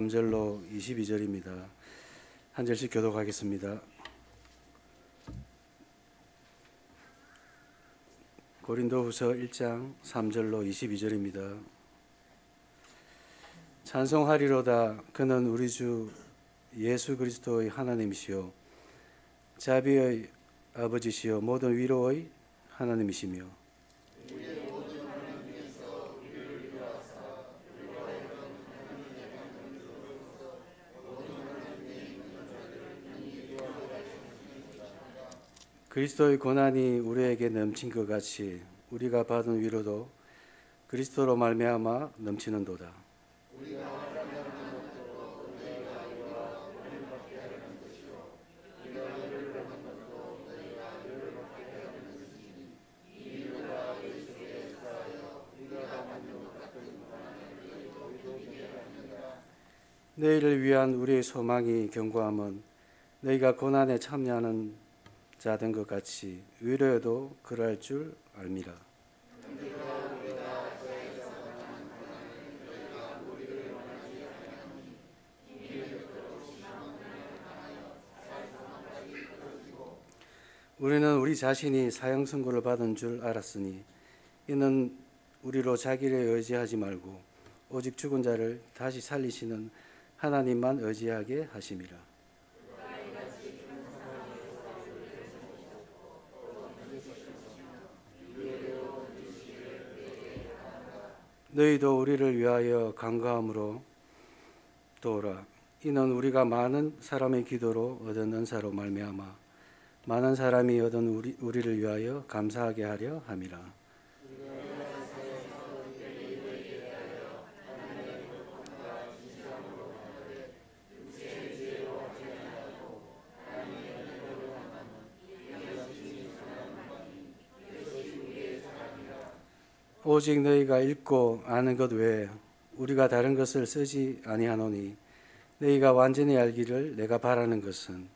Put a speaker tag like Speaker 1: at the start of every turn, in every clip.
Speaker 1: 3절로 22절입니다. 한 절씩 교독하겠습니다. 고린도후서 1장 3절로 22절입니다. 찬송하리로다. 그는 우리 주 예수 그리스도의 하나님이시요 자비의 아버지시요 모든 위로의 하나님이시며 그리스도의 고난이 우리에게 넘친 것 같이 우리가 받은 위로도 그리스도로 말미암아 넘치는도다. 너희를 위한 우리의 소망이 견고함은 너희가 고난에 참여하는 자 된 것 같이 위로에도 그러할 줄 알미라. 우리는 우리 자신이 사형 선고를 받은 줄 알았으니 이는 우리로 자기를 의지하지 말고 오직 죽은 자를 다시 살리시는 하나님만 의지하게 하심이라. 너희도 우리를 위하여 간구함으로 도우라. 이는 우리가 많은 사람의 기도로 얻은 은사로 말미암아 많은 사람이 얻은 우리를 위하여 감사하게 하려 함이라. 오직 너희가 읽고 아는 것 외에 우리가 다른 것을 쓰지 아니하노니 너희가 완전히 알기를 내가 바라는 것은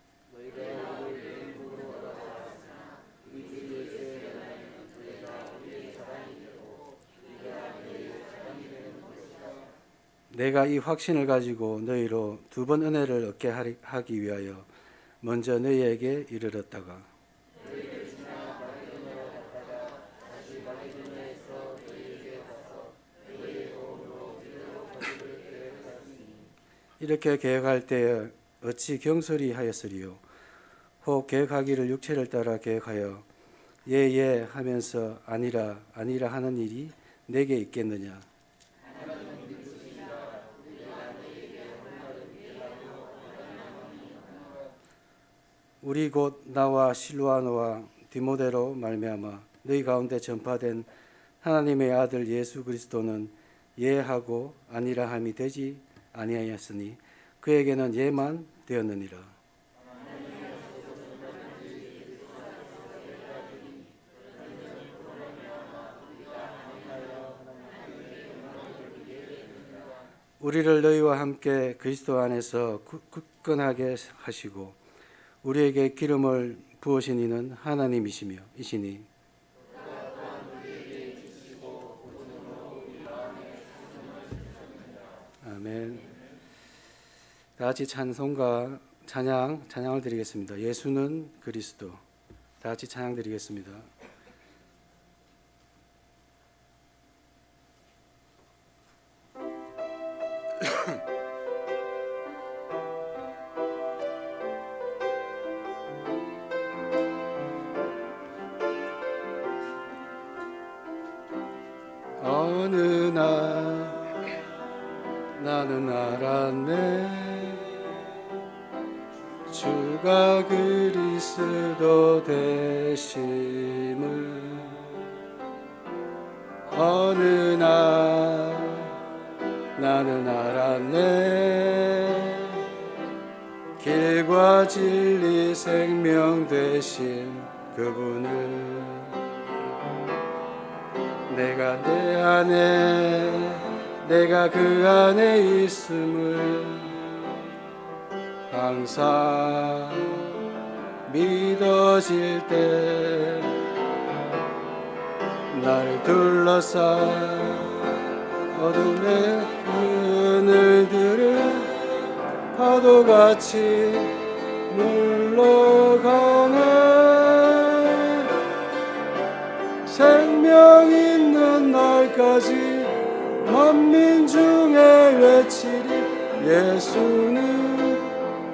Speaker 1: 내가 이 확신을 가지고 너희로 두 번 은혜를 얻게 하기 위하여 먼저 너희에게 이르렀다가 이렇게 계획할 때에 어찌 경솔히 하였으리요. 혹 계획하기를 육체를 따라 계획하여 예 하면서 아니라 하는 일이 내게 있겠느냐. 우리 곧 나와 실루아노와 디모데로 말미암아 너희 가운데 전파된 하나님의 아들 예수 그리스도는 예하고 아니라 함이 되지 아니하였으니 그에게는 예만 되었느니라. 우리를 너희와 함께 그리스도 안에서 굳건하게 하시고 우리에게 기름을 부으신 이는 하나님이시니 아멘. 다 같이 찬송과 찬양을 드리겠습니다. 예수는 그리스도. 다 같이 찬양 드리겠습니다. 어느 날 나는 알았네. 주가 그리스도 되심을. 어느 날 나는 알았네. 길과 진리 생명 되신 그분을. 내가 내 안에 내가 그 안에 있음을 항상 믿어질 때 나를 둘러싼 어둠의 그늘들을 파도같이 물러가네. 생명 있는 날까지 만민 중에 외치리 예수는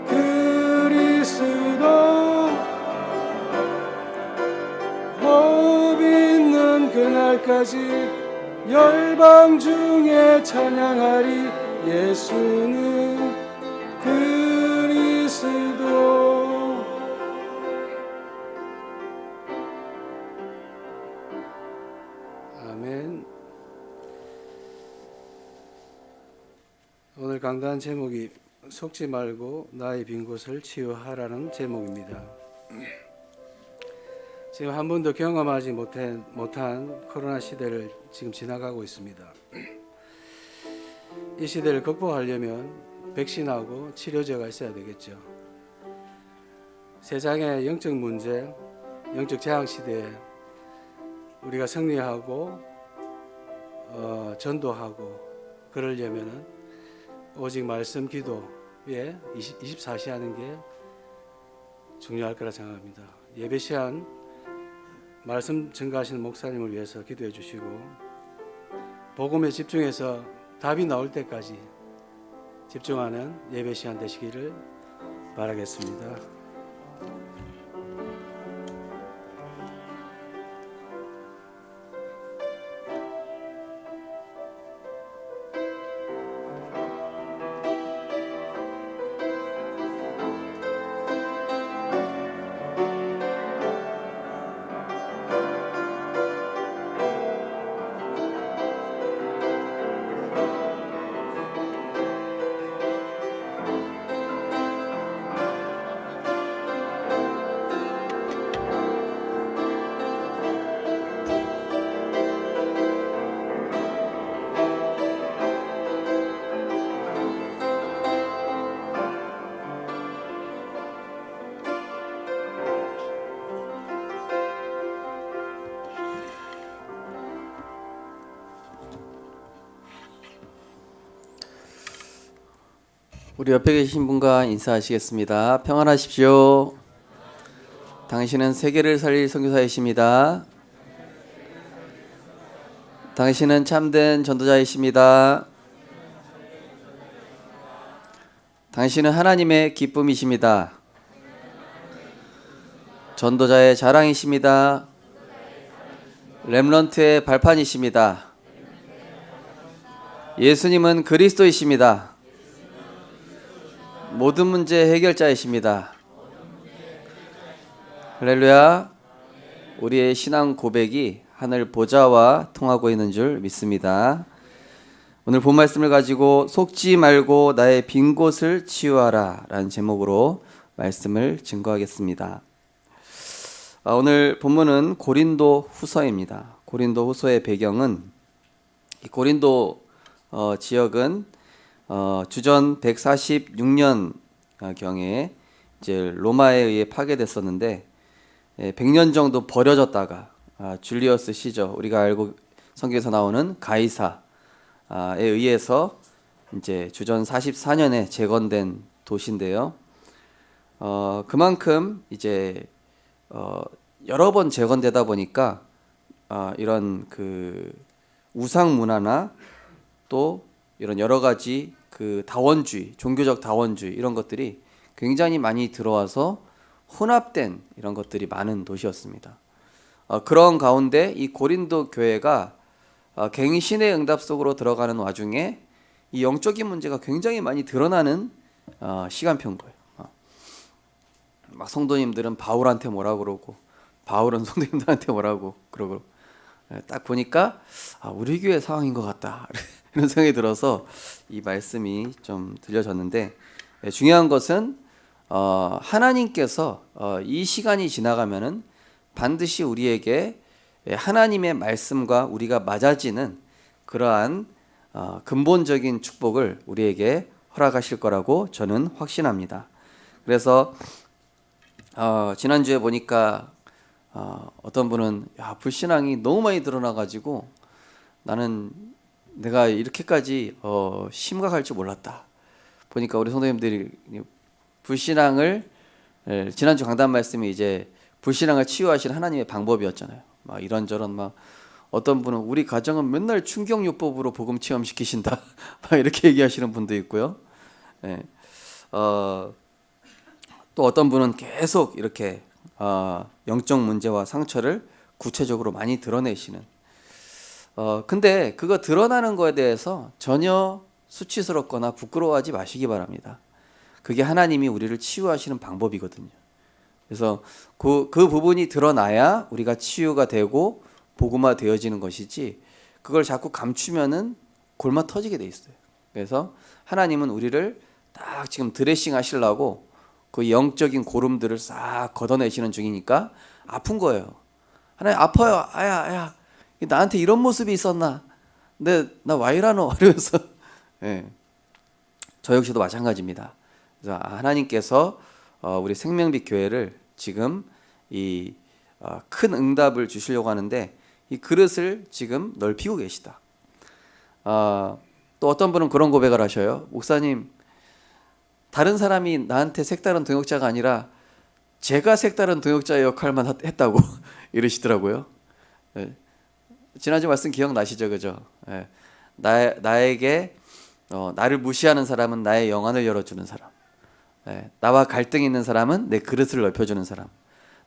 Speaker 1: 그리스도. 호흡 있는 그날까지 열방 중에 찬양하리 예수는 그리스도. 아멘. 오늘 강단 제목이 속지 말고 나의 빈 곳을 치유하라는 제목입니다. 지금 한 번도 경험하지 못한 코로나 시대를 지금 지나가고 있습니다. 이 시대를 극복하려면 백신하고 치료제가 있어야 되겠죠. 세상의 영적 문제, 영적 재앙 시대에 우리가 승리하고 전도하고 그러려면은 오직 말씀 기도에 24시 하는 게 중요할 거라 생각합니다. 예배 시간 말씀 증거하시는 목사님을 위해서 기도해 주시고 복음에 집중해서 답이 나올 때까지 집중하는 예배 시간 되시기를 바라겠습니다.
Speaker 2: 우리 옆에 계신 분과 인사하시겠습니다. 평안하십시오. 당신은 세계를 살릴 선교사이십니다. 당신은 참된 전도자이십니다. 당신은 하나님의 기쁨이십니다. 전도자의 자랑이십니다. 렘넌트의 발판이십니다. 예수님은 그리스도이십니다. 모든 문제 해결자이십니다. 할렐루야. 우리의 신앙 고백이 하늘 보좌와 통하고 있는 줄 믿습니다. 오늘 본 말씀을 가지고 속지 말고 나의 빈 곳을 치유하라 라는 제목으로 말씀을 증거하겠습니다. 오늘 본문은 고린도 후서입니다. 고린도 후서의 배경은 이 고린도 지역은 주전 146년 경에 이제 로마에 의해 파괴됐었는데 100년 정도 버려졌다가 줄리어스 시저, 우리가 알고 성경에서 나오는 가이사에 의해서 이제 주전 44년에 재건된 도시인데요. 그만큼 이제 여러 번 재건되다 보니까 이런 그 우상 문화나 또 이런 여러 가지 그 다원주의, 종교적 다원주의 이런 것들이 굉장히 많이 들어와서 혼합된 이런 것들이 많은 도시였습니다. 그런 가운데 이 고린도 교회가 갱신의 응답 속으로 들어가는 와중에 이 영적인 문제가 굉장히 많이 드러나는 시간표인 거예요. 막 성도님들은 바울한테 뭐라고 그러고 바울은 성도님들한테 뭐라고 그러고 딱 보니까 우리 교회 상황인 것 같다 이런 생각이 들어서 이 말씀이 좀 들려졌는데, 중요한 것은 하나님께서 이 시간이 지나가면은 반드시 우리에게 하나님의 말씀과 우리가 맞아지는 그러한 근본적인 축복을 우리에게 허락하실 거라고 저는 확신합니다. 그래서 지난주에 보니까 어떤 분은 불신앙이 너무 많이 드러나가지고 나는 내가 이렇게까지 심각할 줄 몰랐다. 보니까 우리 성도님들이 불신앙을 지난주 강단 말씀이 이제 불신앙을 치유하시는 하나님의 방법이었잖아요. 막 이런저런 막 어떤 분은 우리 가정은 맨날 충격요법으로 복음 체험시키신다 막 이렇게 얘기하시는 분도 있고요. 예. 또 어떤 분은 계속 이렇게 영적 문제와 상처를 구체적으로 많이 드러내시는. 근데 그거 드러나는 거에 대해서 전혀 수치스럽거나 부끄러워하지 마시기 바랍니다. 그게 하나님이 우리를 치유하시는 방법이거든요. 그래서 그 부분이 드러나야 우리가 치유가 되고 복음화 되어지는 것이지, 그걸 자꾸 감추면은 골마 터지게 돼 있어요. 그래서 하나님은 우리를 딱 지금 드레싱 하시려고 그 영적인 고름들을 싹 걷어내시는 중이니까 아픈 거예요. 하나님 아파요. 아야 나한테 이런 모습이 있었나? 근데 나 와 이러노? 이러면서 예. 저 역시도 마찬가지입니다. 그래서 하나님께서 우리 생명빛 교회를 지금 이 큰 응답을 주시려고 하는데 이 그릇을 지금 넓히고 계시다. 또 어떤 분은 그런 고백을 하셔요. 목사님, 다른 사람이 나한테 색다른 동역자가 아니라 제가 색다른 동역자의 역할만 했다고 이러시더라고요. 예. 지난주 말씀 기억나시죠, 그죠? 예. 나에게 나를 무시하는 사람은 나의 영안을 열어주는 사람. 예. 나와 갈등이 있는 사람은 내 그릇을 넓혀주는 사람.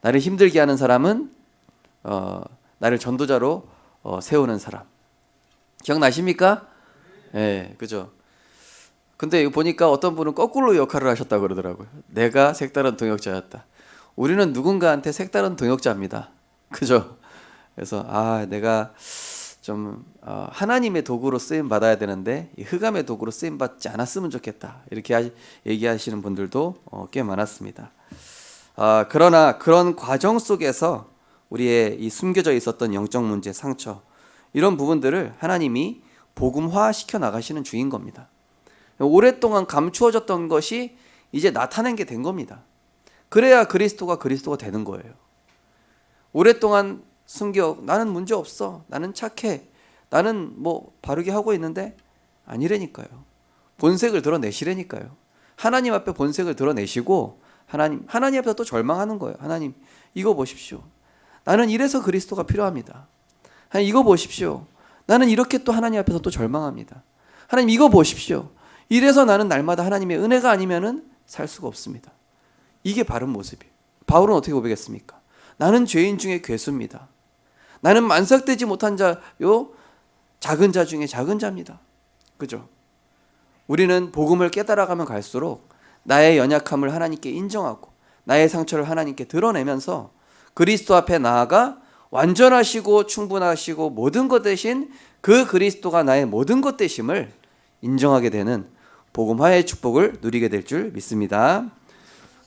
Speaker 2: 나를 힘들게 하는 사람은 나를 전도자로 세우는 사람. 기억나십니까? 예, 그죠? 근데 이거 보니까 어떤 분은 거꾸로 역할을 하셨다고 그러더라고요. 내가 색다른 동역자였다. 우리는 누군가한테 색다른 동역자입니다. 그죠? 그래서 내가 좀 하나님의 도구로 쓰임 받아야 되는데 이 흑암의 도구로 쓰임 받지 않았으면 좋겠다. 이렇게 얘기하시는 분들도 꽤 많았습니다. 그러나 그런 과정 속에서 우리의 이 숨겨져 있었던 영적 문제, 상처, 이런 부분들을 하나님이 복음화 시켜 나가시는 중인 겁니다. 오랫동안 감추어졌던 것이 이제 나타낸 게 된 겁니다. 그래야 그리스도가 되는 거예요. 오랫동안 나는 문제 없어, 나는 착해, 나는 뭐 바르게 하고 있는데 아니라니까요. 본색을 드러내시라니까요. 하나님 앞에 본색을 드러내시고 하나님 앞에서 또 절망하는 거예요. 하나님, 이거 보십시오. 나는 이래서 그리스도가 필요합니다. 하나님, 이거 보십시오. 나는 이렇게 또 하나님 앞에서 또 절망합니다. 하나님, 이거 보십시오. 이래서 나는 날마다 하나님의 은혜가 아니면은 살 수가 없습니다. 이게 바른 모습이에요. 바울은 어떻게 고백했습니까? 나는 죄인 중에 괴수입니다. 나는 만삭되지 못한 자요, 작은 자 중에 작은 자입니다. 그죠? 우리는 복음을 깨달아가면 갈수록 나의 연약함을 하나님께 인정하고 나의 상처를 하나님께 드러내면서 그리스도 앞에 나아가 완전하시고 충분하시고 모든 것 대신 그 그리스도가 나의 모든 것 되심을 인정하게 되는 복음화의 축복을 누리게 될 줄 믿습니다.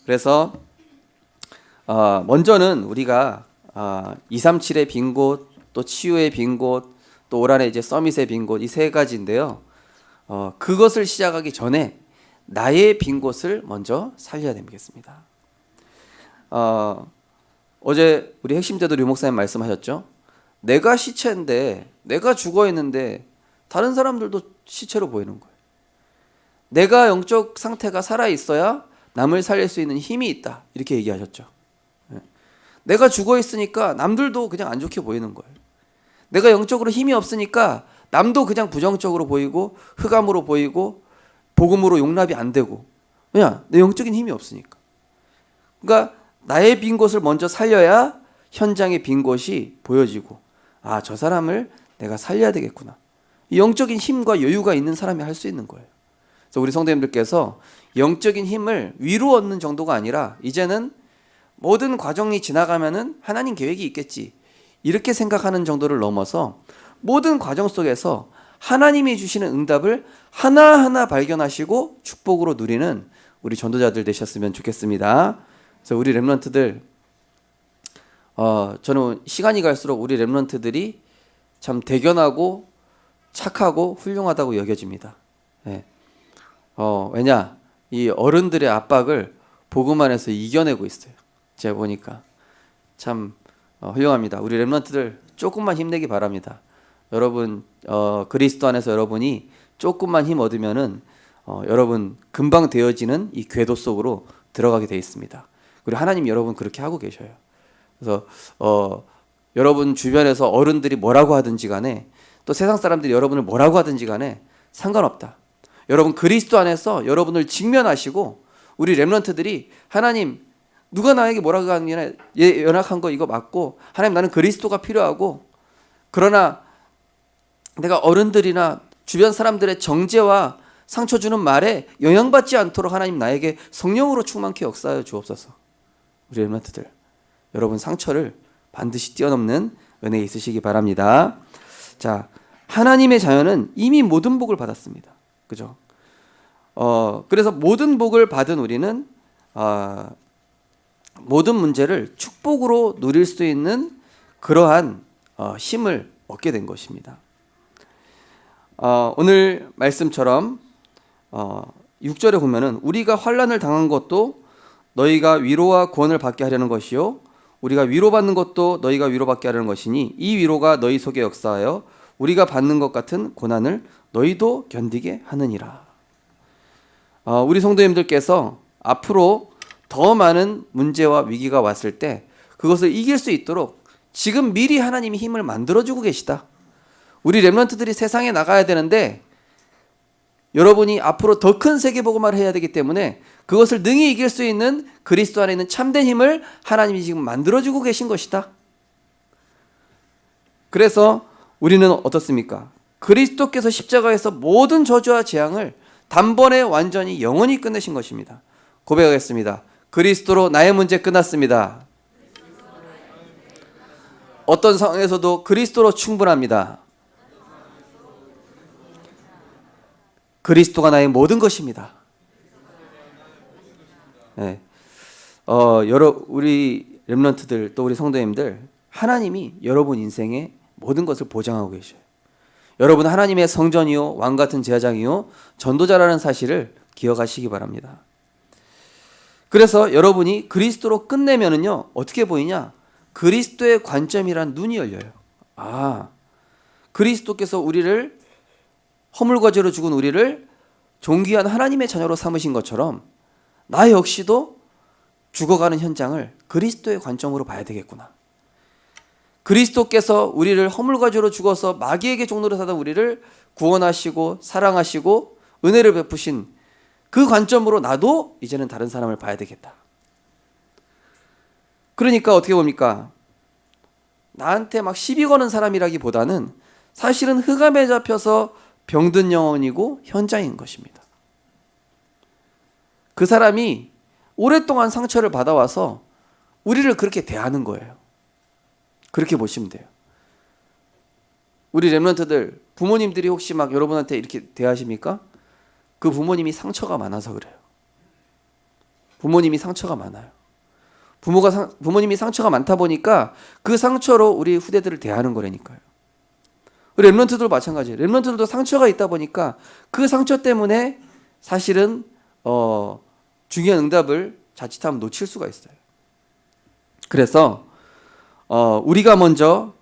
Speaker 2: 그래서 먼저는 우리가 237의 빈 곳, 또 치유의 빈 곳, 또 올 한해 이제 서밋의 빈 곳, 이 세 가지인데요. 그것을 시작하기 전에 나의 빈 곳을 먼저 살려야 되겠습니다. 어제 우리 핵심제도 류 목사님 말씀하셨죠. 내가 시체인데, 내가 죽어 있는데 다른 사람들도 시체로 보이는 거예요. 내가 영적 상태가 살아 있어야 남을 살릴 수 있는 힘이 있다, 이렇게 얘기하셨죠. 내가 죽어 있으니까 남들도 그냥 안 좋게 보이는 거예요. 내가 영적으로 힘이 없으니까 남도 그냥 부정적으로 보이고 흑암으로 보이고 복음으로 용납이 안 되고. 왜냐? 내 영적인 힘이 없으니까. 그러니까 나의 빈 곳을 먼저 살려야 현장의 빈 곳이 보여지고, 저 사람을 내가 살려야 되겠구나. 이 영적인 힘과 여유가 있는 사람이 할 수 있는 거예요. 그래서 우리 성도님들께서 영적인 힘을 위로 얻는 정도가 아니라 이제는 모든 과정이 지나가면은 하나님 계획이 있겠지, 이렇게 생각하는 정도를 넘어서 모든 과정 속에서 하나님이 주시는 응답을 하나하나 발견하시고 축복으로 누리는 우리 전도자들 되셨으면 좋겠습니다. 그래서 우리 렘넌트들, 저는 시간이 갈수록 우리 렘넌트들이 참 대견하고 착하고 훌륭하다고 여겨집니다. 네. 왜냐? 이 어른들의 압박을 복음 안에서 이겨내고 있어요. 제가 보니까 참 훌륭합니다. 우리 렘넌트들 조금만 힘내기 바랍니다. 여러분, 그리스도 안에서 여러분이 조금만 힘 얻으면은 여러분 금방 되어지는 이 궤도 속으로 들어가게 되어 있습니다. 그리고 하나님 여러분 그렇게 하고 계셔요. 그래서 여러분 주변에서 어른들이 뭐라고 하든지 간에 또 세상 사람들이 여러분을 뭐라고 하든지 간에 상관없다. 여러분 그리스도 안에서 여러분을 직면하시고 우리 렘넌트들이 하나님 누가 나에게 뭐라고 하는 게 연약한 거 이거 맞고 하나님 나는 그리스도가 필요하고 그러나 내가 어른들이나 주변 사람들의 정죄와 상처 주는 말에 영향받지 않도록 하나님 나에게 성령으로 충만케 역사하여 주옵소서. 우리 렘넌트들 여러분 상처를 반드시 뛰어넘는 은혜 있으시기 바랍니다. 자, 하나님의 자녀는 이미 모든 복을 받았습니다. 그죠? 그래서 모든 복을 받은 우리는 모든 문제를 축복으로 누릴 수 있는 그러한 힘을 얻게 된 것입니다. 오늘 말씀처럼 6절에 보면은 우리가 환난을 당한 것도 너희가 위로와 구원을 받게 하려는 것이요 우리가 위로받는 것도 너희가 위로받게 하려는 것이니 이 위로가 너희 속에 역사하여 우리가 받는 것 같은 고난을 너희도 견디게 하느니라. 우리 성도님들께서 앞으로 더 많은 문제와 위기가 왔을 때 그것을 이길 수 있도록 지금 미리 하나님이 힘을 만들어주고 계시다. 우리 렘넌트들이 세상에 나가야 되는데 여러분이 앞으로 더 큰 세계복음화를 해야 되기 때문에 그것을 능히 이길 수 있는 그리스도 안에 있는 참된 힘을 하나님이 지금 만들어주고 계신 것이다. 그래서 우리는 어떻습니까? 그리스도께서 십자가에서 모든 저주와 재앙을 단번에 완전히 영원히 끝내신 것입니다. 고백하겠습니다. 그리스도로 나의 문제 끝났습니다. 어떤 상황에서도 그리스도로 충분합니다. 그리스도가 나의 모든 것입니다. 네. 우리 렘넌트들 또 우리 성도님들 하나님이 여러분 인생의 모든 것을 보장하고 계셔요. 여러분 하나님의 성전이요 왕 같은 제사장이요 전도자라는 사실을 기억하시기 바랍니다. 그래서 여러분이 그리스도로 끝내면은요 어떻게 보이냐? 그리스도의 관점이란 눈이 열려요. 그리스도께서 우리를 허물과 죄로 죽은 우리를 존귀한 하나님의 자녀로 삼으신 것처럼 나 역시도 죽어가는 현장을 그리스도의 관점으로 봐야 되겠구나. 그리스도께서 우리를 허물과 죄로 죽어서 마귀에게 종노릇 하던 우리를 구원하시고 사랑하시고 은혜를 베푸신 그 관점으로 나도 이제는 다른 사람을 봐야 되겠다. 그러니까 어떻게 봅니까? 나한테 막 시비 거는 사람이라기보다는 사실은 흑암에 잡혀서 병든 영혼이고 현자인 것입니다. 그 사람이 오랫동안 상처를 받아와서 우리를 그렇게 대하는 거예요. 그렇게 보시면 돼요. 우리 렘넌트들 부모님들이 혹시 막 여러분한테 이렇게 대하십니까? 그 부모님이 상처가 많아서 그래요. 부모님이 상처가 많아요. 부모님이 상처가 많다 보니까 그 상처로 우리 후대들을 대하는 거라니까요. 우리 렘넌트들도 마찬가지예요. 렘넌트들도 상처가 있다 보니까 그 상처 때문에 사실은 중요한 응답을 자칫하면 놓칠 수가 있어요. 그래서 우리가 먼저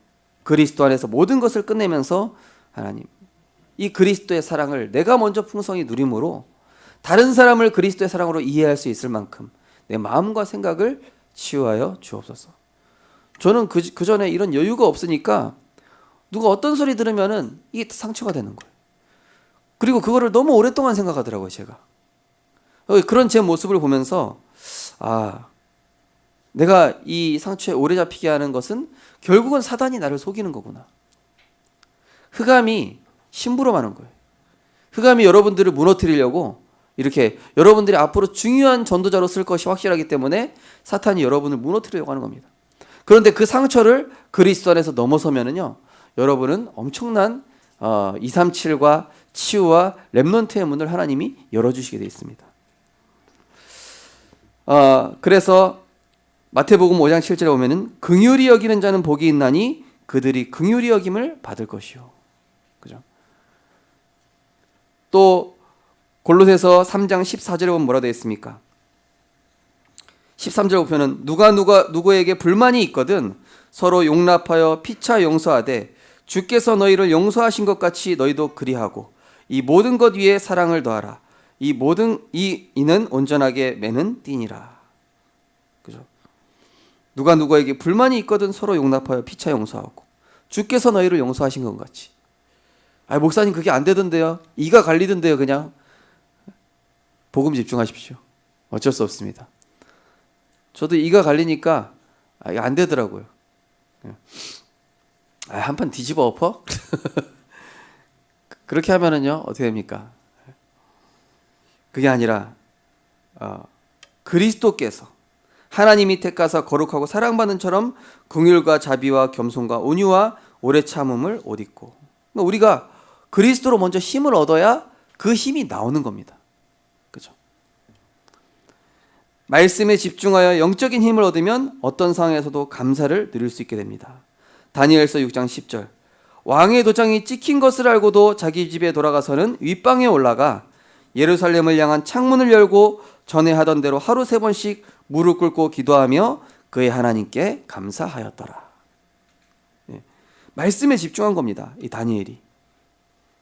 Speaker 2: 그리스도 안에서 모든 것을 끝내면서 하나님 이 그리스도의 사랑을 내가 먼저 풍성히 누림으로 다른 사람을 그리스도의 사랑으로 이해할 수 있을 만큼 내 마음과 생각을 치유하여 주옵소서. 저는 그 전에 이런 여유가 없으니까 누가 어떤 소리 들으면은 이게 상처가 되는 거예요. 그리고 그거를 너무 오랫동안 생각하더라고요, 제가. 그런 제 모습을 보면서 내가 이 상처에 오래 잡히게 하는 것은 결국은 사단이 나를 속이는 거구나. 흑암이 심부름하는 거예요. 흑암이 여러분들을 무너뜨리려고 이렇게 여러분들이 앞으로 중요한 전도자로 쓸 것이 확실하기 때문에 사탄이 여러분을 무너뜨리려고 하는 겁니다. 그런데 그 상처를 그리스도 안에서 넘어서면은요, 여러분은 엄청난 237과 치유와 렘넌트의 문을 하나님이 열어주시게 되어 있습니다. 그래서 마태복음 5장 7절에 보면은 긍휼히 여기는 자는 복이 있나니 그들이 긍휼히 여김을 받을 것이요. 그죠? 또 골로새서 3장 14절에 보면 뭐라 되어 있습니까? 13절 보면은 누가 누구에게 불만이 있거든 서로 용납하여 피차 용서하되 주께서 너희를 용서하신 것 같이 너희도 그리하고 이 모든 것 위에 사랑을 더하라. 이는 온전하게 매는 띠니라. 그죠? 누가 누구에게 불만이 있거든 서로 용납하여 피차 용서하고 주께서 너희를 용서하신 것 같이. 아, 목사님 그게 안 되던데요. 이가 갈리던데요. 그냥 복음 집중하십시오. 어쩔 수 없습니다. 저도 이가 갈리니까 이게 안 되더라고요. 한판 뒤집어 엎어? 그렇게 하면은요 어떻게 됩니까? 그게 아니라 그리스도께서 하나님이 택하사 거룩하고 사랑받는 처럼 긍휼과 자비와 겸손과 온유와 오래 참음을 옷 입고, 그러니까 우리가 그리스도로 먼저 힘을 얻어야 그 힘이 나오는 겁니다. 그죠? 말씀에 집중하여 영적인 힘을 얻으면 어떤 상황에서도 감사를 누릴 수 있게 됩니다. 다니엘서 6장 10절. 왕의 도장이 찍힌 것을 알고도 자기 집에 돌아가서는 윗방에 올라가 예루살렘을 향한 창문을 열고 전에 하던 대로 하루 3번씩 무릎 꿇고 기도하며 그의 하나님께 감사하였더라. 말씀에 집중한 겁니다. 이 다니엘이.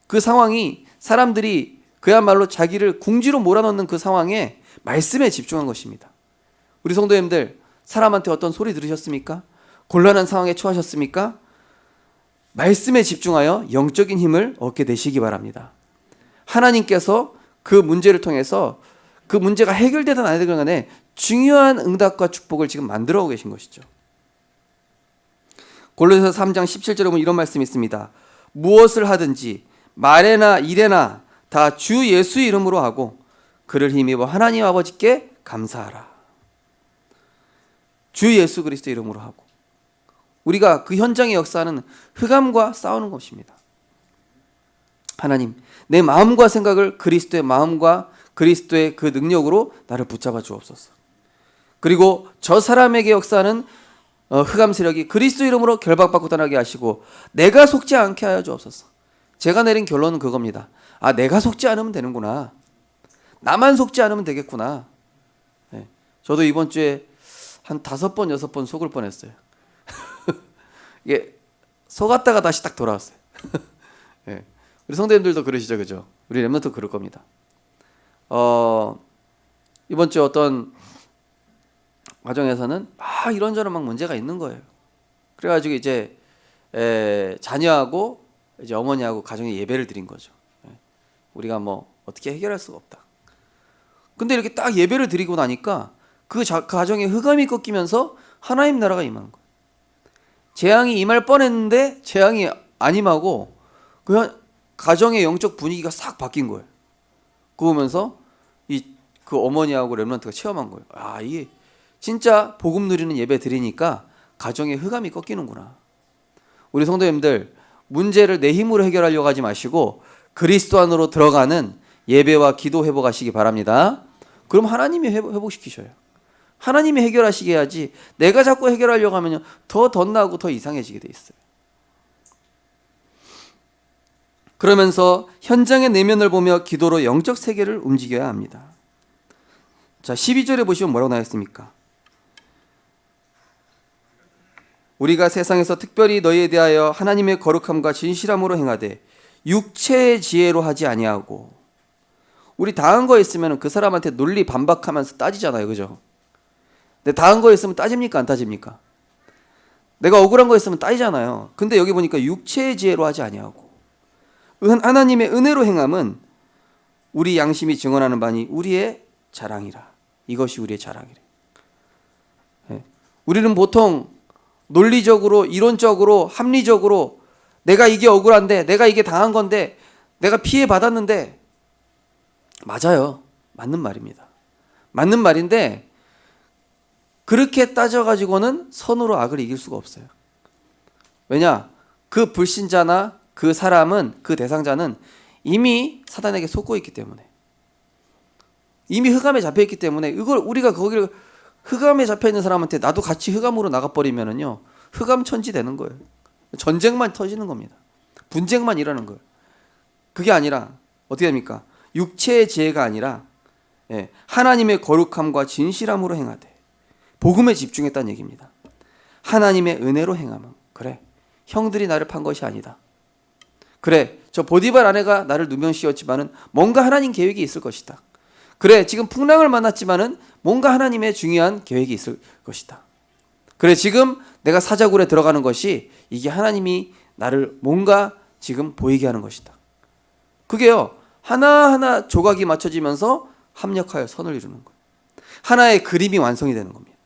Speaker 2: 그 상황이 사람들이 그야말로 자기를 궁지로 몰아넣는 그 상황에 말씀에 집중한 것입니다. 우리 성도님들, 사람한테 어떤 소리 들으셨습니까? 곤란한 상황에 처하셨습니까? 말씀에 집중하여 영적인 힘을 얻게 되시기 바랍니다. 하나님께서 그 문제를 통해서 그 문제가 해결되든 안 되든 간에 중요한 응답과 축복을 지금 만들어 오고 계신 것이죠. 골로새서 3장 17절에 보면 이런 말씀이 있습니다. 무엇을 하든지 말에나 일에나 다 주 예수 이름으로 하고 그를 힘입어 하나님 아버지께 감사하라. 주 예수 그리스도 이름으로 하고, 우리가 그 현장의 역사는 흑암과 싸우는 것입니다. 하나님, 내 마음과 생각을 그리스도의 마음과 그리스도의 그 능력으로 나를 붙잡아 주옵소서. 그리고 저 사람에게 역사하는 흑암 세력이 그리스도 이름으로 결박받고 떠나게 하시고 내가 속지 않게 하여 주옵소서. 제가 내린 결론은 그겁니다. 내가 속지 않으면 되는구나. 나만 속지 않으면 되겠구나. 저도 이번 주에 한 5번, 6번 속을 뻔했어요. 이게 속았다가 다시 딱 돌아왔어요. 우리 성도님들도 그러시죠, 그죠? 우리 렘넌트 그럴 겁니다. 이번 주에 어떤 가정에서는 이런저런 막 문제가 있는 거예요. 그래가지고 이제 자녀하고 이제 어머니하고 가정에 예배를 드린 거죠. 우리가 뭐 어떻게 해결할 수가 없다. 근데 이렇게 딱 예배를 드리고 나니까 그 가정에 흑암이 꺾이면서 하나님 나라가 임하는 거예요. 재앙이 임할 뻔했는데 재앙이 안 임하고 그냥 가정의 영적 분위기가 싹 바뀐 거예요. 그러면서 그 어머니하고 렘넌트가 체험한 거예요. 이게 진짜 복음 누리는 예배 드리니까 가정의 흑암이 꺾이는구나. 우리 성도님들, 문제를 내 힘으로 해결하려고 하지 마시고 그리스도 안으로 들어가는 예배와 기도 회복하시기 바랍니다. 그럼 하나님이 회복시키셔요. 하나님이 해결하시게 해야지 내가 자꾸 해결하려고 하면 더 덧나고 더 이상해지게 돼 있어요. 그러면서 현장의 내면을 보며 기도로 영적 세계를 움직여야 합니다. 자, 12절에 보시면 뭐라고 나와있습니까? 우리가 세상에서 특별히 너희에 대하여 하나님의 거룩함과 진실함으로 행하되 육체의 지혜로 하지 아니하고. 우리 당한 거 있으면 그 사람한테 논리 반박하면서 따지잖아요, 그죠? 근데 당한 거 있으면 따집니까, 안 따집니까? 내가 억울한 거 있으면 따지잖아요. 근데 여기 보니까 육체의 지혜로 하지 아니하고 하나님의 은혜로 행함은 우리 양심이 증언하는 바니 우리의 자랑이라. 이것이 우리의 자랑이래. 우리는 보통 논리적으로, 이론적으로, 합리적으로 내가 이게 억울한데, 내가 이게 당한 건데, 내가 피해 받았는데, 맞아요. 맞는 말입니다. 맞는 말인데 그렇게 따져가지고는 선으로 악을 이길 수가 없어요. 왜냐? 그 불신자나 그 사람은, 그 대상자는 이미 사단에게 속고 있기 때문에, 이미 흑암에 잡혀있기 때문에, 이걸 우리가 거기를 흑암에 잡혀있는 사람한테 나도 같이 흑암으로 나가버리면은요, 흑암 천지 되는 거예요. 전쟁만 터지는 겁니다. 분쟁만 일어나는 거예요. 그게 아니라 어떻게 됩니까? 육체의 지혜가 아니라 하나님의 거룩함과 진실함으로 행하되 복음에 집중했다는 얘기입니다. 하나님의 은혜로 행함은, 그래, 형들이 나를 판 것이 아니다. 그래, 저 보디발 아내가 나를 누명씌웠지만은 뭔가 하나님 계획이 있을 것이다. 그래, 지금 풍랑을 만났지만은 뭔가 하나님의 중요한 계획이 있을 것이다. 그래, 지금 내가 사자굴에 들어가는 것이 이게 하나님이 나를 뭔가 지금 보이게 하는 것이다. 그게요, 하나하나 조각이 맞춰지면서 합력하여 선을 이루는 거예요. 하나의 그림이 완성이 되는 겁니다.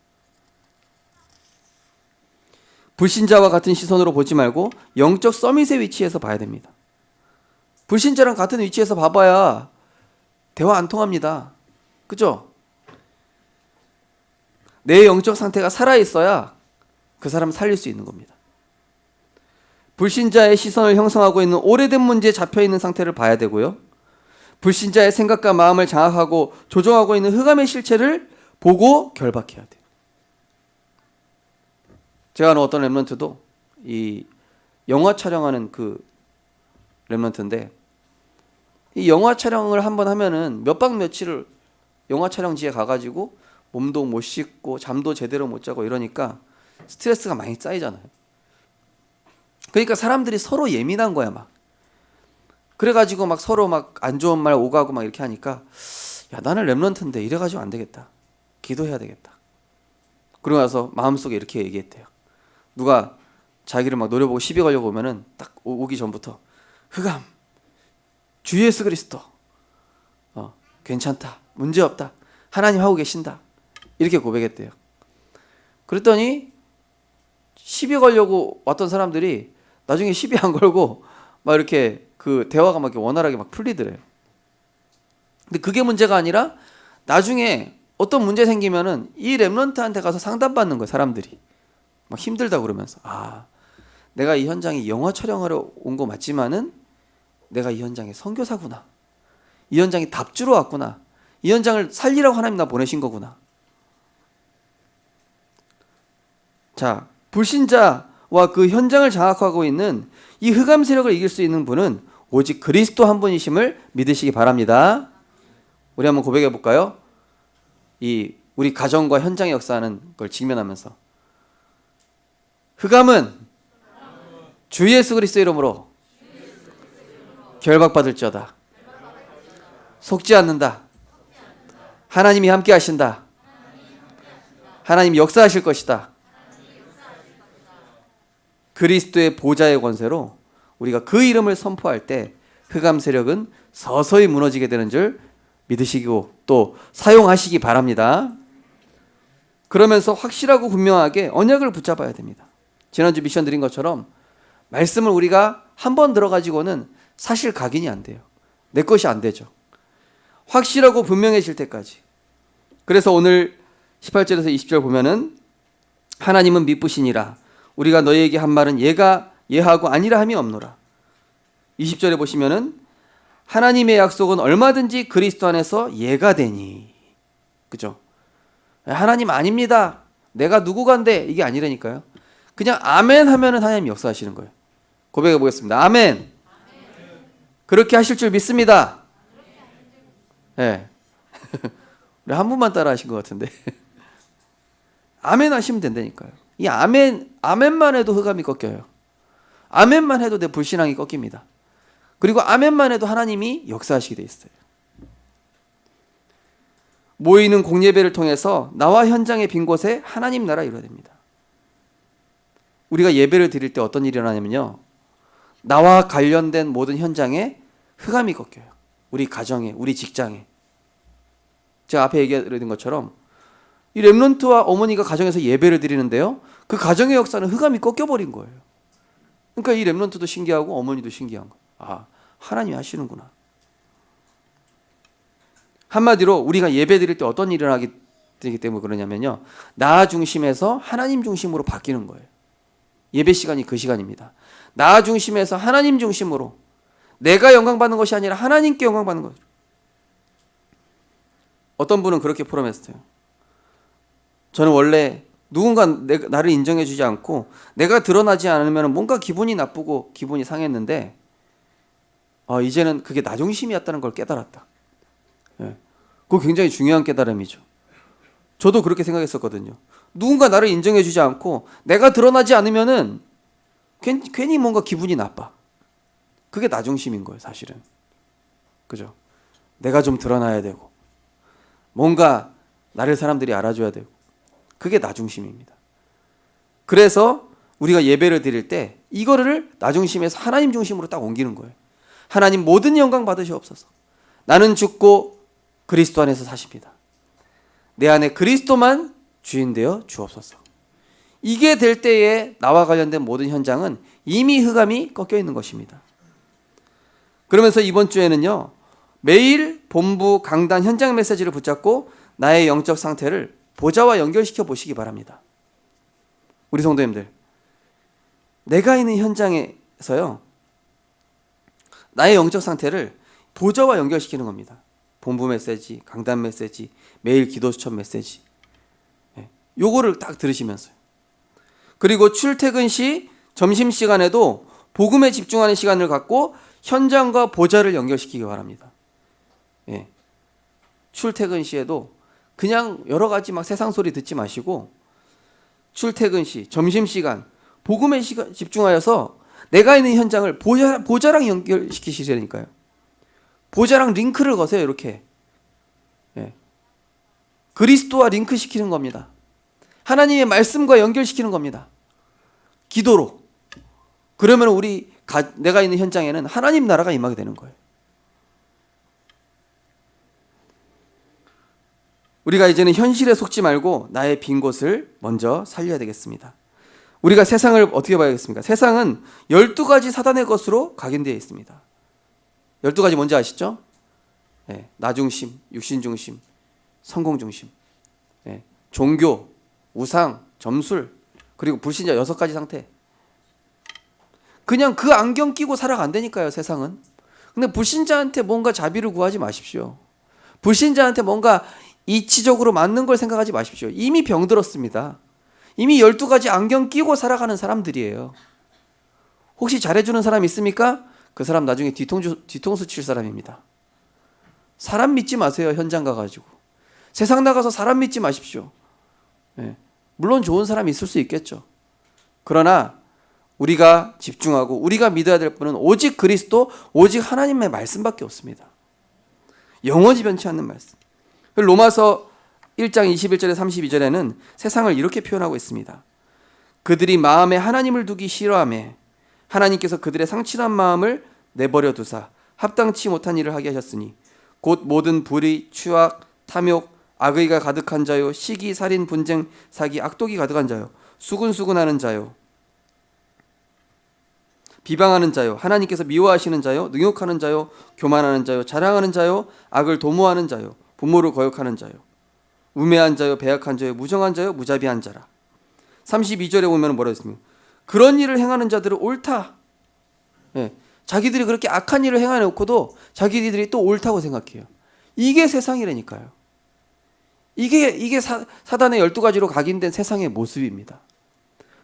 Speaker 2: 불신자와 같은 시선으로 보지 말고 영적 서밋의 위치에서 봐야 됩니다. 불신자랑 같은 위치에서 봐봐야 대화 안 통합니다. 그죠? 내 영적 상태가 살아있어야 그 사람을 살릴 수 있는 겁니다. 불신자의 시선을 형성하고 있는 오래된 문제에 잡혀있는 상태를 봐야 되고요. 불신자의 생각과 마음을 장악하고 조종하고 있는 흑암의 실체를 보고 결박해야 돼요. 제가 아는 어떤 랩런트도 이 영화 촬영하는 그 랩런트인데, 이 영화 촬영을 한번 하면은 몇 박 며칠을 영화 촬영지에 가가지고 몸도 못 씻고 잠도 제대로 못 자고 이러니까 스트레스가 많이 쌓이잖아요. 그러니까 사람들이 서로 예민한 거야 막. 그래가지고 막 서로 막 안 좋은 말 오가고 막 이렇게 하니까, 야, 나는 랩런트인데 이래가지고 안 되겠다. 기도해야 되겠다. 그러고 나서 마음속에 이렇게 얘기했대요. 누가 자기를 막 노려보고 시비 걸려고 오면은 딱 오기 전부터 흑암, 주 예수 그리스도, 괜찮다, 문제 없다, 하나님 하고 계신다, 이렇게 고백했대요. 그랬더니 시비 걸려고 왔던 사람들이 나중에 시비 안 걸고 막 이렇게 그 대화가 막 이렇게 원활하게 막 풀리더래요. 근데 그게 문제가 아니라 나중에 어떤 문제 생기면은 이 랩런트한테 가서 상담받는 거예요. 사람들이 막 힘들다 그러면서, 아, 내가 이 현장에 영화 촬영하러 온 거 맞지만은 내가 이 현장에 선교사구나, 이 현장에 답주러 왔구나, 이 현장을 살리라고 하나님 나 보내신 거구나. 자, 불신자와 그 현장을 장악하고 있는 이 흑암 세력을 이길 수 있는 분은 오직 그리스도 한 분이심을 믿으시기 바랍니다. 우리 한번 고백해 볼까요? 이 우리 가정과 현장의 역사하는 걸 직면하면서, 흑암은 주 예수 그리스도 이름으로 결박받을지어다. 속지 않는다. 하나님이 함께 하신다. 하나님이 역사하실 것이다. 그리스도의 보좌의 권세로 우리가 그 이름을 선포할 때 흑암 세력은 서서히 무너지게 되는 줄 믿으시고 또 사용하시기 바랍니다. 그러면서 확실하고 분명하게 언약을 붙잡아야 됩니다. 지난주 미션 드린 것처럼 말씀을 우리가 한 번 들어가지고는 사실 각인이 안 돼요. 내 것이 안 되죠. 확실하고 분명해질 때까지. 그래서 오늘 18절에서 20절 보면은, 하나님은 미쁘시니라 우리가 너희에게 한 말은 예가 예하고 아니라 함이 없노라. 20절에 보시면은 하나님의 약속은 얼마든지 그리스도 안에서 예가 되니. 그죠? 하나님 아닙니다, 내가 누구간데, 이게 아니라니까요. 그냥 아멘 하면은 하나님이 역사하시는 거예요. 고백해 보겠습니다. 아멘. 그렇게 하실 줄 믿습니다. 네. 우리 한 분만 따라 하신 것 같은데. 아멘 하시면 된다니까요. 이 아멘만 해도 흑암이 꺾여요. 아멘만 해도 내 불신앙이 꺾입니다. 그리고 아멘만 해도 하나님이 역사하시게 돼 있어요. 모이는 공예배를 통해서 나와 현장의 빈 곳에 하나님 나라 이루어야 됩니다. 우리가 예배를 드릴 때 어떤 일이 일어나냐면요, 나와 관련된 모든 현장에 흑암이 꺾여요. 우리 가정에, 우리 직장에. 제가 앞에 얘기드린 것처럼 이 랩런트와 어머니가 가정에서 예배를 드리는데요, 그 가정의 역사는 흑암이 꺾여버린 거예요. 그러니까 이 랩런트도 신기하고 어머니도 신기한 거예요. 아, 하나님이 하시는구나. 한마디로 우리가 예배 드릴 때 어떤 일이 일어나기 때문에 그러냐면요, 나 중심에서 하나님 중심으로 바뀌는 거예요. 예배 시간이 그 시간입니다. 나 중심에서 하나님 중심으로, 내가 영광 받는 것이 아니라 하나님께 영광 받는 거죠. 어떤 분은 그렇게 포럼했어요. 저는 원래 누군가 나를 인정해 주지 않고 내가 드러나지 않으면 뭔가 기분이 나쁘고 기분이 상했는데, 이제는 그게 나 중심이었다는 걸 깨달았다. 예. 그거 굉장히 중요한 깨달음이죠. 저도 그렇게 생각했었거든요. 누군가 나를 인정해 주지 않고 내가 드러나지 않으면은 괜히 뭔가 기분이 나빠. 그게 나중심인 거예요, 사실은. 그죠? 내가 좀 드러나야 되고, 뭔가 나를 사람들이 알아줘야 되고, 그게 나중심입니다. 그래서 우리가 예배를 드릴 때 이거를 나중심에서 하나님 중심으로 딱 옮기는 거예요. 하나님 모든 영광 받으시옵소서. 나는 죽고 그리스도 안에서 사십니다. 내 안에 그리스도만 주인 되어 주옵소서. 이게 될 때에 나와 관련된 모든 현장은 이미 흑암이 꺾여 있는 것입니다. 그러면서 이번 주에는요, 매일 본부 강단 현장 메시지를 붙잡고 나의 영적 상태를 보좌와 연결시켜 보시기 바랍니다. 우리 성도님들, 내가 있는 현장에서요, 나의 영적 상태를 보좌와 연결시키는 겁니다. 본부 메시지, 강단 메시지, 매일 기도 수첩 메시지, 요거를 딱 들으시면서요. 그리고 출퇴근 시 점심시간에도 복음에 집중하는 시간을 갖고 현장과 보좌를 연결시키기 바랍니다. 예. 출퇴근 시에도 그냥 여러 가지 막 세상 소리 듣지 마시고, 출퇴근 시, 점심시간, 복음에 집중하여서 내가 있는 현장을 보좌랑 연결시키시라니까요. 보좌랑 링크를 거세요, 이렇게. 예. 그리스도와 링크시키는 겁니다. 하나님의 말씀과 연결시키는 겁니다. 기도로. 그러면 내가 있는 현장에는 하나님 나라가 임하게 되는 거예요. 우리가 이제는 현실에 속지 말고 나의 빈 곳을 먼저 살려야 되겠습니다. 우리가 세상을 어떻게 봐야겠습니까? 세상은 12가지 사단의 것으로 각인되어 있습니다. 12가지 뭔지 아시죠? 네, 나중심, 육신중심, 성공중심, 네, 종교, 우상, 점술, 그리고 불신자 6가지 상태. 그냥 그 안경 끼고 살아간다니까요, 세상은. 근데 불신자한테 뭔가 자비를 구하지 마십시오. 불신자한테 뭔가 이치적으로 맞는 걸 생각하지 마십시오. 이미 병들었습니다. 이미 12가지 안경 끼고 살아가는 사람들이에요. 혹시 잘해주는 사람 있습니까? 그 사람 나중에 뒤통수 칠 사람입니다. 사람 믿지 마세요. 현장 가가지고. 세상 나가서 사람 믿지 마십시오. 네. 물론 좋은 사람이 있을 수 있겠죠. 그러나 우리가 집중하고 우리가 믿어야 될 분은 오직 그리스도, 오직 하나님의 말씀밖에 없습니다. 영원히 변치 않는 말씀. 로마서 1장 21절에 32절에는 세상을 이렇게 표현하고 있습니다. 그들이 마음에 하나님을 두기 싫어하며 하나님께서 그들의 상실한 마음을 내버려 두사 합당치 못한 일을 하게 하셨으니 곧 모든 불의, 추악, 탐욕, 악의가 가득한 자요, 시기, 살인, 분쟁, 사기, 악독이 가득한 자요, 수군수군하는 자요, 비방하는 자요, 하나님께서 미워하시는 자요, 능욕하는 자요, 교만하는 자요, 자랑하는 자요, 악을 도모하는 자요, 부모를 거역하는 자요, 우매한 자요, 배약한 자요, 무정한 자요, 무자비한 자라. 32절에 보면 뭐라고 했습니까? 그런 일을 행하는 자들은 옳다. 예, 자기들이 그렇게 악한 일을 행해놓고도 자기들이 또 옳다고 생각해요. 이게 세상이라니까요. 이게 사단의 12가지로 각인된 세상의 모습입니다.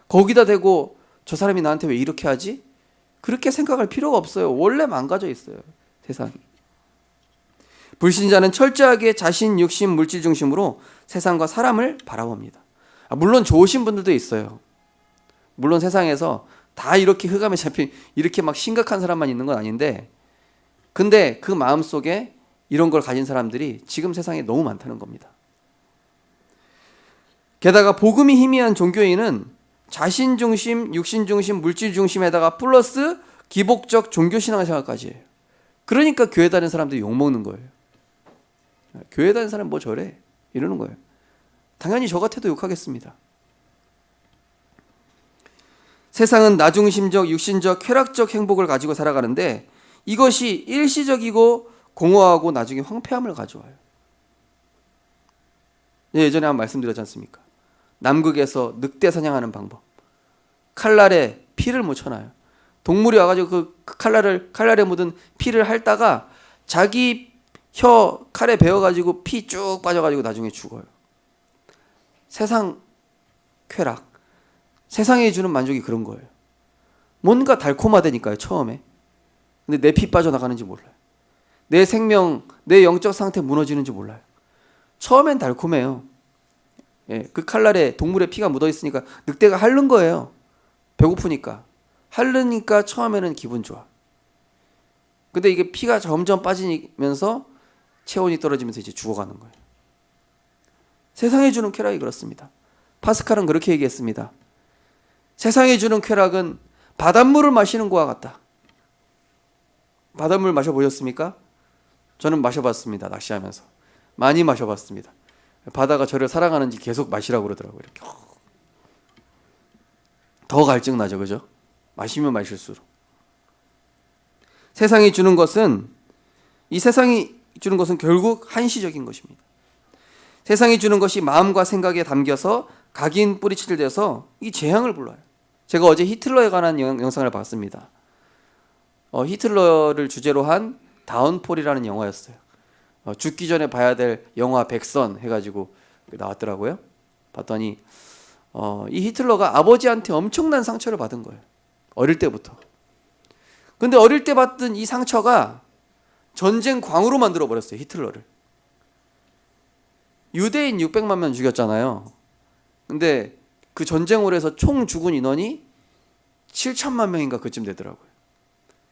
Speaker 2: 거기다 대고 저 사람이 나한테 왜 이렇게 하지? 그렇게 생각할 필요가 없어요. 원래 망가져 있어요, 세상이. 불신자는 철저하게 자신, 육신, 물질 중심으로 세상과 사람을 바라봅니다. 물론 좋으신 분들도 있어요. 물론 세상에서 다 이렇게 흑암에 잡힌 이렇게 막 심각한 사람만 있는 건 아닌데, 근데 그 마음속에 이런 걸 가진 사람들이 지금 세상에 너무 많다는 겁니다. 게다가 복음이 희미한 종교인은 자신 중심, 육신 중심, 물질 중심에다가 플러스 기복적 종교신앙 생활까지 해요. 그러니까 교회 다니는 사람들이 욕먹는 거예요. 교회 다니는 사람 뭐 저래? 이러는 거예요. 당연히 저 같아도 욕하겠습니다. 세상은 나중심적, 육신적, 쾌락적 행복을 가지고 살아가는데 이것이 일시적이고 공허하고 나중에 황폐함을 가져와요. 예전에 한번 말씀드렸지 않습니까? 남극에서 늑대 사냥하는 방법. 칼날에 피를 묻혀놔요. 동물이 와가지고 그 칼날에 묻은 피를 핥다가 자기 혀 칼에 베어가지고 피 쭉 빠져가지고 나중에 죽어요. 세상 쾌락, 세상에 주는 만족이 그런 거예요. 뭔가 달콤하다니까요, 처음에. 근데 내 피 빠져나가는지 몰라요. 내 생명, 내 영적 상태 무너지는지 몰라요. 처음엔 달콤해요. 예, 그 칼날에 동물의 피가 묻어 있으니까 늑대가 핥는 거예요. 배고프니까. 핥으니까 처음에는 기분 좋아. 근데 이게 피가 점점 빠지면서 체온이 떨어지면서 이제 죽어가는 거예요. 세상이 주는 쾌락이 그렇습니다. 파스칼은 그렇게 얘기했습니다. 세상이 주는 쾌락은 바닷물을 마시는 것과 같다. 바닷물 마셔보셨습니까? 저는 마셔봤습니다. 낚시하면서 많이 마셔봤습니다. 바다가 저를 사랑하는지 계속 마시라고 그러더라고요. 이렇게 더 갈증 나죠, 그죠? 마시면 마실수록. 세상이 주는 것은, 이 세상이 주는 것은 결국 한시적인 것입니다. 세상이 주는 것이 마음과 생각에 담겨서 각인 뿌리칠 돼서 이 재앙을 불러요. 제가 어제 히틀러에 관한 영상을 봤습니다. 히틀러를 주제로 한 다운폴이라는 영화였어요. 죽기 전에 봐야 될 영화 백선 해가지고 나왔더라고요. 봤더니 이 히틀러가 아버지한테 엄청난 상처를 받은 거예요. 어릴 때부터. 근데 어릴 때 받던 이 상처가 전쟁 광으로 만들어 버렸어요. 히틀러를. 유대인 600만 명 죽였잖아요. 근데 그 전쟁으로 해서 총 죽은 인원이 7천만 명인가 그쯤 되더라고요.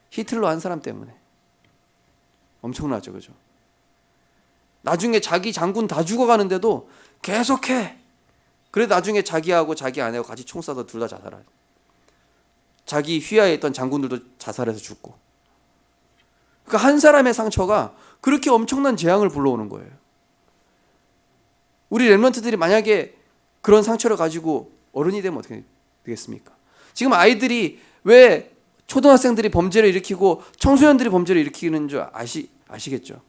Speaker 2: 히틀러 한 사람 때문에. 엄청나죠, 그죠? 나중에 자기 장군 다 죽어가는데도 계속해. 그래 나중에 자기하고 자기 아내하고 같이 총 쏴서 둘 다 자살해요. 자기 휘하에 있던 장군들도 자살해서 죽고. 그러니까 한 사람의 상처가 그렇게 엄청난 재앙을 불러오는 거예요. 우리 렘넌트들이 만약에 그런 상처를 가지고 어른이 되면 어떻게 되겠습니까? 지금 아이들이 왜 초등학생들이 범죄를 일으키고 청소년들이 범죄를 일으키는 줄 아시겠죠?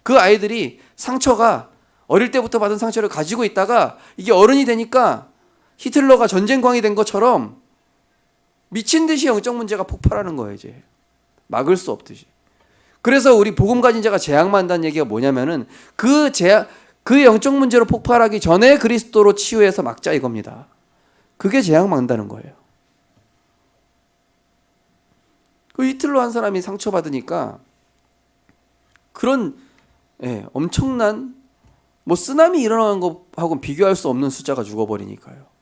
Speaker 2: 그 아이들이 상처가 어릴 때부터 받은 상처를 가지고 있다가 이게 어른이 되니까 히틀러가 전쟁광이 된 것처럼 미친 듯이 영적 문제가 폭발하는 거예요. 이제 막을 수 없듯이. 그래서 우리 복음 가진 자가 재앙만다는 얘기가 뭐냐면은 그 영적 문제로 폭발하기 전에 그리스도로 치유해서 막자 이겁니다. 그게 재앙만다는 거예요. 그 히틀러 한 사람이 상처받으니까 그런 엄청난 뭐 쓰나미 일어나는 것하고는 비교할 수 없는 숫자가 죽어버리니까요.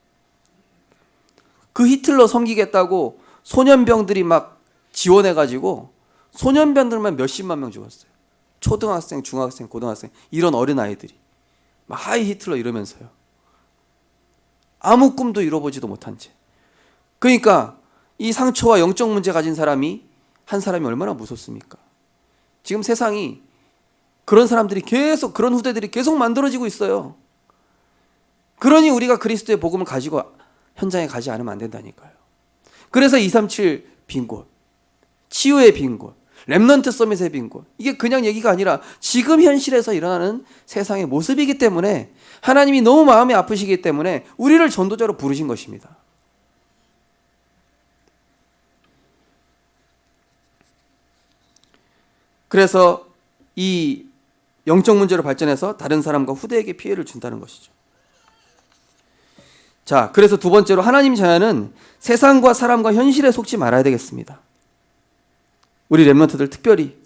Speaker 2: 그 히틀러 섬기겠다고 소년병들이 막 지원해가지고 소년병들만 몇십만 명 죽었어요. 초등학생, 중학생, 고등학생 이런 어린 아이들이 막 하이 히틀러 이러면서요. 아무 꿈도 이뤄보지도 못한 채. 그러니까 이 상처와 영적 문제 가진 사람이 한 사람이 얼마나 무섭습니까? 지금 세상이 그런 사람들이 계속 그런 후대들이 계속 만들어지고 있어요. 그러니 우리가 그리스도의 복음을 가지고 현장에 가지 않으면 안 된다니까요. 그래서 237 빈 곳, 치유의 빈 곳, 렘넌트 서밋의 빈 곳, 이게 그냥 얘기가 아니라 지금 현실에서 일어나는 세상의 모습이기 때문에 하나님이 너무 마음이 아프시기 때문에 우리를 전도자로 부르신 것입니다. 그래서 이 영적 문제로 발전해서 다른 사람과 후대에게 피해를 준다는 것이죠. 자, 그래서 두 번째로 하나님 자녀는 세상과 사람과 현실에 속지 말아야 되겠습니다. 우리 렘넌트들 특별히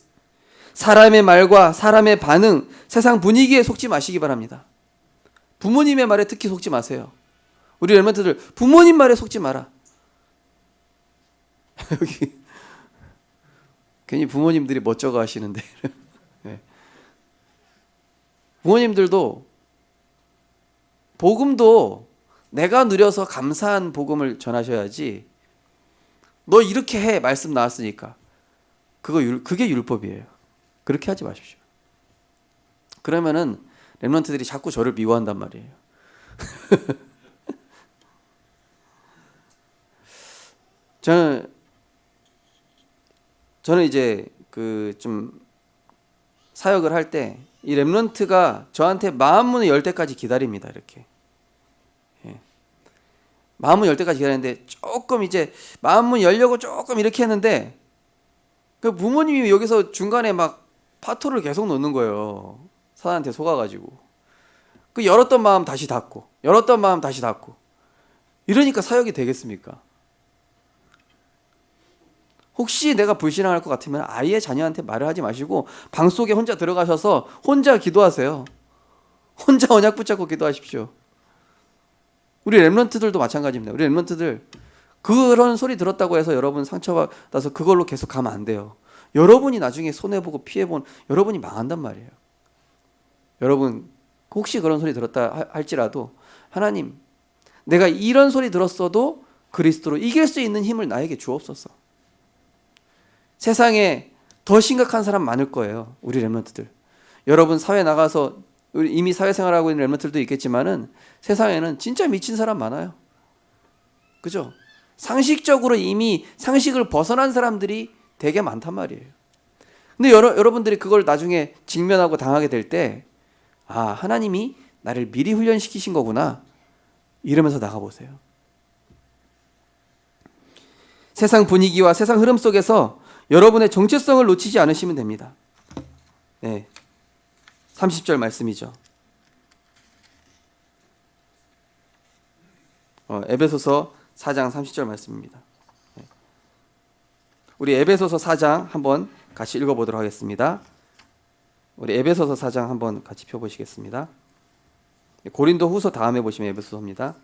Speaker 2: 사람의 말과 사람의 반응, 세상 분위기에 속지 마시기 바랍니다. 부모님의 말에 특히 속지 마세요. 우리 렘넌트들 부모님 말에 속지 마라. 여기 괜히 부모님들이 멋쩍어 하시는데 네. 부모님들도 복음도 내가 누려서 감사한 복음을 전하셔야지 너 이렇게 해 말씀 나왔으니까 그게 율법이에요. 그렇게 하지 마십시오. 그러면은 렘넌트들이 자꾸 저를 미워한단 말이에요. 저는 이제 그 좀 사역을 할 때 이 렘넌트가 저한테 마음문을 열 때까지 기다립니다. 이렇게 마음문 열 때까지 기다리는데 조금 이제 마음문 열려고 조금 이렇게 했는데 그 부모님이 여기서 중간에 막 파토를 계속 놓는 거예요. 사단한테 속아가지고 그 열었던 마음 다시 닫고 열었던 마음 다시 닫고 이러니까 사역이 되겠습니까? 혹시 내가 불신앙할 것 같으면 아예 자녀한테 말을 하지 마시고 방 속에 혼자 들어가셔서 혼자 기도하세요. 혼자 언약 붙잡고 기도하십시오. 우리 렘넌트들도 마찬가지입니다. 우리 렘넌트들 그런 소리 들었다고 해서 여러분 상처받아서 그걸로 계속 가면 안 돼요. 여러분이 나중에 손해보고 피해본 여러분이 망한단 말이에요. 여러분 혹시 그런 소리 들었다 할지라도 하나님, 내가 이런 소리 들었어도 그리스도로 이길 수 있는 힘을 나에게 주옵소서. 세상에 더 심각한 사람 많을 거예요. 우리 렘넌트들. 여러분 사회 나가서 이미 사회생활하고 있는 렘넌트들도 있겠지만은 세상에는 진짜 미친 사람 많아요. 그죠? 상식적으로 이미 상식을 벗어난 사람들이 되게 많단 말이에요. 근데 여러분들이 그걸 나중에 직면하고 당하게 될 때, 아, 하나님이 나를 미리 훈련시키신 거구나, 이러면서 나가보세요. 세상 분위기와 세상 흐름 속에서 여러분의 정체성을 놓치지 않으시면 됩니다. 네, 30절 말씀이죠. 에베소서 4장 30절 말씀입니다. 우리 에베소서 4장 한번 같이 읽어보도록 하겠습니다. 우리 에베소서 4장 한번 같이 펴보시겠습니다. 고린도 후서 다음에 보시면 에베소서입니다.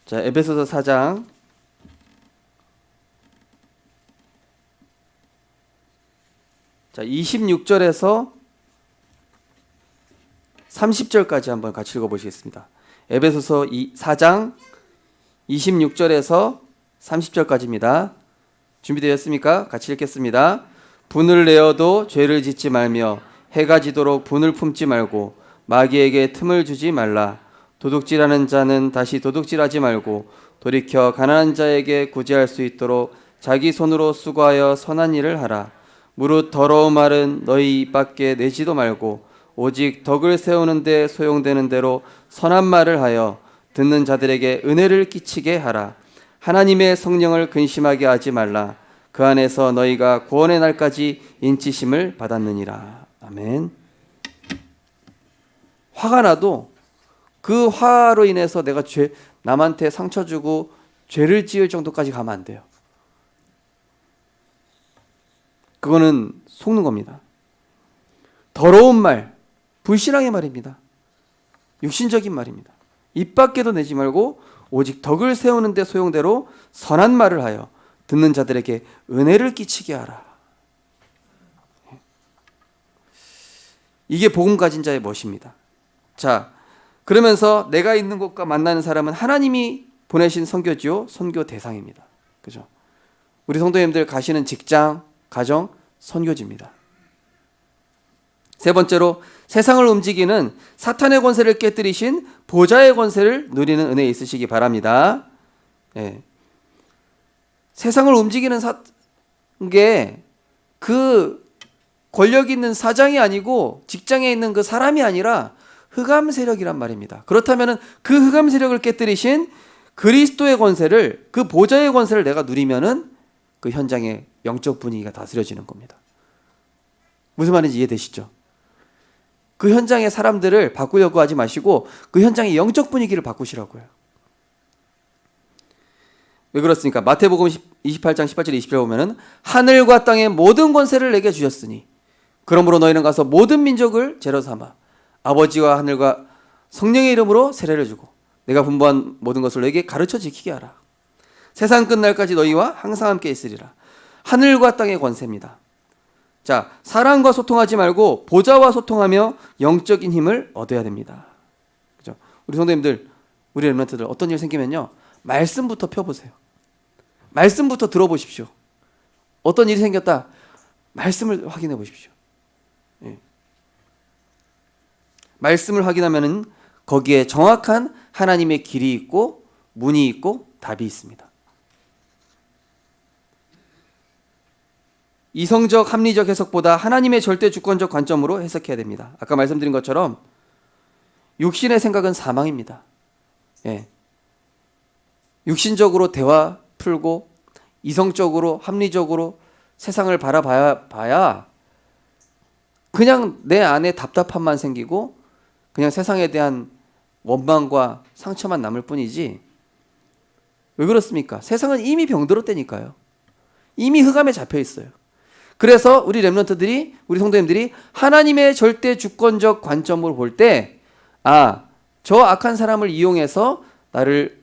Speaker 2: 자, 에베소서 4장 자, 26절에서 30절까지 한번 같이 읽어보시겠습니다. 에베소서 4장 26절에서 30절까지입니다. 준비되었습니까? 같이 읽겠습니다. 분을 내어도 죄를 짓지 말며 해가 지도록 분을 품지 말고 마귀에게 틈을 주지 말라. 도둑질하는 자는 다시 도둑질하지 말고 돌이켜 가난한 자에게 구제할 수 있도록 자기 손으로 수고하여 선한 일을 하라. 무릇 더러운 말은 너희 입 밖에 내지도 말고 오직 덕을 세우는 데 소용되는 대로 선한 말을 하여 듣는 자들에게 은혜를 끼치게 하라. 하나님의 성령을 근심하게 하지 말라. 그 안에서 너희가 구원의 날까지 인치심을 받았느니라. 아멘. 화가 나도 그 화로 인해서 내가 남한테 상처 주고 죄를 지을 정도까지 가면 안 돼요. 그거는 속는 겁니다. 더러운 말, 불신앙의 말입니다. 육신적인 말입니다. 입 밖에도 내지 말고 오직 덕을 세우는 데 소용대로 선한 말을 하여 듣는 자들에게 은혜를 끼치게 하라. 이게 복음 가진 자의 멋입니다. 자, 그러면서 내가 있는 곳과 만나는 사람은 하나님이 보내신 선교지요, 선교 대상입니다. 그죠? 우리 성도님들 가시는 직장, 가정, 선교지입니다. 세 번째로 세상을 움직이는 사탄의 권세를 깨뜨리신 보좌의 권세를 누리는 은혜 있으시기 바랍니다. 예. 세상을 움직이는 게 그 권력 있는 사장이 아니고 직장에 있는 그 사람이 아니라 흑암 세력이란 말입니다. 그렇다면 그 흑암 세력을 깨뜨리신 그리스도의 권세를, 그 보좌의 권세를 내가 누리면은 그 현장의 영적 분위기가 다스려지는 겁니다. 무슨 말인지 이해되시죠? 그 현장의 사람들을 바꾸려고 하지 마시고 그 현장의 영적 분위기를 바꾸시라고요. 왜 그렇습니까? 마태복음 28장 18절 20절에 보면은 하늘과 땅의 모든 권세를 내게 주셨으니 그러므로 너희는 가서 모든 민족을 제로 삼아 아버지와 하늘과 성령의 이름으로 세례를 주고 내가 분부한 모든 것을 너에게 가르쳐 지키게 하라. 세상 끝날까지 너희와 항상 함께 있으리라. 하늘과 땅의 권세입니다. 자, 사람과 소통하지 말고 보좌와 소통하며 영적인 힘을 얻어야 됩니다. 그죠? 우리 성도님들, 우리 렘넌트들 어떤 일 생기면요, 말씀부터 펴보세요. 말씀부터 들어보십시오. 어떤 일이 생겼다, 말씀을 확인해 보십시오. 예. 말씀을 확인하면은 거기에 정확한 하나님의 길이 있고 문이 있고 답이 있습니다. 이성적 합리적 해석보다 하나님의 절대 주권적 관점으로 해석해야 됩니다. 아까 말씀드린 것처럼 육신의 생각은 사망입니다. 예. 육신적으로 대화 풀고 이성적으로 합리적으로 세상을 바라봐야 그냥 내 안에 답답함만 생기고 그냥 세상에 대한 원망과 상처만 남을 뿐이지. 왜 그렇습니까? 세상은 이미 병들었다니까요. 이미 흑암에 잡혀 있어요. 그래서 우리 렘넌트들이, 우리 성도님들이 하나님의 절대 주권적 관점으로 볼 때, 아, 저 악한 사람을 이용해서 나를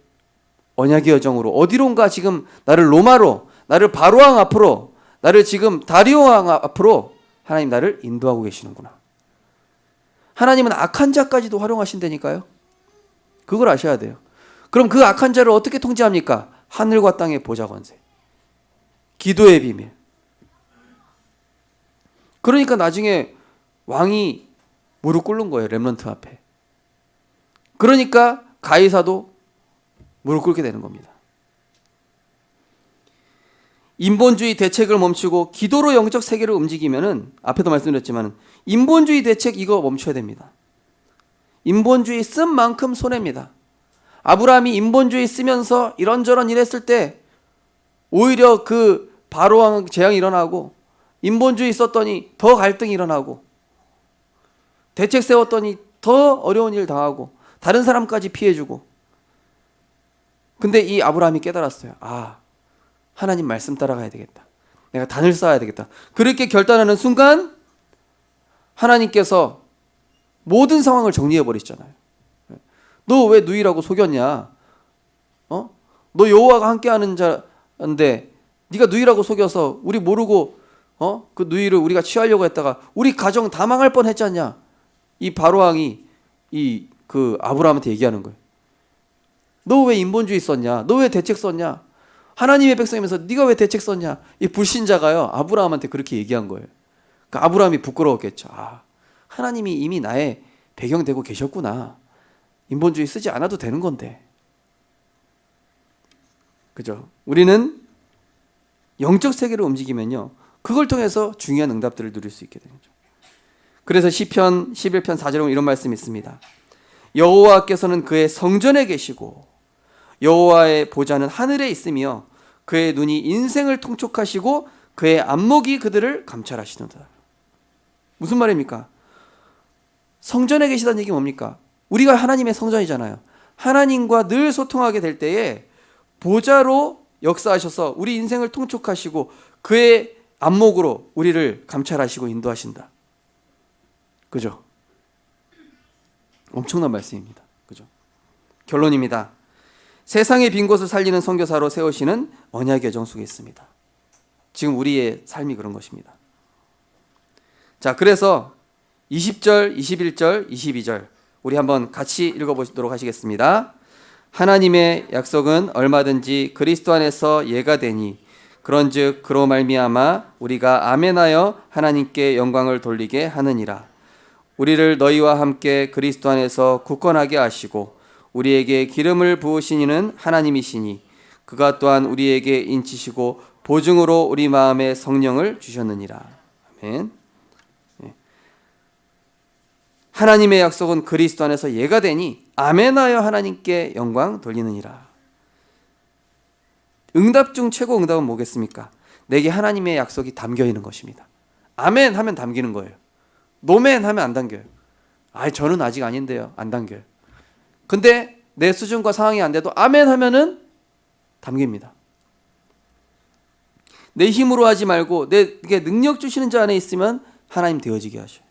Speaker 2: 언약의 여정으로 어디론가 지금 나를 로마로, 나를 바로왕 앞으로, 나를 지금 다리오 왕 앞으로 하나님 나를 인도하고 계시는구나. 하나님은 악한 자까지도 활용하신다니까요. 그걸 아셔야 돼요. 그럼 그 악한 자를 어떻게 통제합니까? 하늘과 땅의 보좌 권세, 기도의 비밀. 그러니까 나중에 왕이 무릎 꿇는 거예요, 렘넌트 앞에. 그러니까 가이사도 무릎 꿇게 되는 겁니다. 인본주의 대책을 멈추고 기도로 영적 세계를 움직이면은, 앞에도 말씀드렸지만 인본주의 대책 이거 멈춰야 됩니다. 인본주의 쓴 만큼 손해입니다. 아브라함이 인본주의 쓰면서 이런저런 일했을 때 오히려 그 바로왕 재앙이 일어나고, 인본주의 썼더니 더 갈등이 일어나고, 대책 세웠더니 더 어려운 일 당하고, 다른 사람까지 피해주고. 근데 이 아브라함이 깨달았어요. 아, 하나님 말씀 따라가야 되겠다. 내가 단을 쌓아야 되겠다. 그렇게 결단하는 순간 하나님께서 모든 상황을 정리해 버리시잖아요. 너 왜 누이라고 속였냐? 너 여호와가 함께하는 자인데 네가 누이라고 속여서 우리 모르고 그 누이를 우리가 취하려고 했다가 우리 가정 다 망할 뻔했지 않냐? 이 바로왕이 그 아브라함한테 얘기하는 거예요. 너 왜 인본주의 썼냐? 너 왜 대책 썼냐? 하나님의 백성이면서 네가 왜 대책 썼냐? 이 불신자가요, 아브라함한테 그렇게 얘기한 거예요. 그러니까 아브라함이 부끄러웠겠죠. 아, 하나님이 이미 나의 배경 되고 계셨구나. 인본주의 쓰지 않아도 되는 건데. 그죠? 우리는 영적 세계를 움직이면요, 그걸 통해서 중요한 응답들을 누릴 수 있게 되는 거죠. 그래서 시편 11편 4절에 보면 이런 말씀이 있습니다. 여호와께서는 그의 성전에 계시고 여호와의 보좌는 하늘에 있으며 그의 눈이 인생을 통촉하시고 그의 안목이 그들을 감찰하시노다. 무슨 말입니까? 성전에 계시다는 얘기 뭡니까? 우리가 하나님의 성전이잖아요. 하나님과 늘 소통하게 될 때에 보좌로 역사하셔서 우리 인생을 통촉하시고 그의 안목으로 우리를 감찰하시고 인도하신다. 그죠? 엄청난 말씀입니다. 그죠? 결론입니다. 세상의 빈 곳을 살리는 선교사로 세우시는 언약의 여정 속에 있습니다. 지금 우리의 삶이 그런 것입니다. 자, 그래서 20절, 21절, 22절 우리 한번 같이 읽어보도록 하시겠습니다. 하나님의 약속은 얼마든지 그리스도 안에서 예가 되니 그런즉 그로 말미암아 우리가 아멘하여 하나님께 영광을 돌리게 하느니라. 우리를 너희와 함께 그리스도 안에서 굳건하게 하시고 우리에게 기름을 부으신 이는 하나님이시니 그가 또한 우리에게 인치시고 보증으로 우리 마음에 성령을 주셨느니라. 아멘. 하나님의 약속은 그리스도 안에서 예가 되니 아멘하여 하나님께 영광 돌리느니라. 응답 중 최고 응답은 뭐겠습니까? 내게 하나님의 약속이 담겨 있는 것입니다. 아멘 하면 담기는 거예요. 노멘 하면 안 담겨요. 저는 아직 아닌데요. 안 담겨요. 근데 내 수준과 상황이 안 돼도 아멘 하면은 담깁니다. 내 힘으로 하지 말고 내게 능력 주시는 자 안에 있으면 하나님 되어지게 하셔요.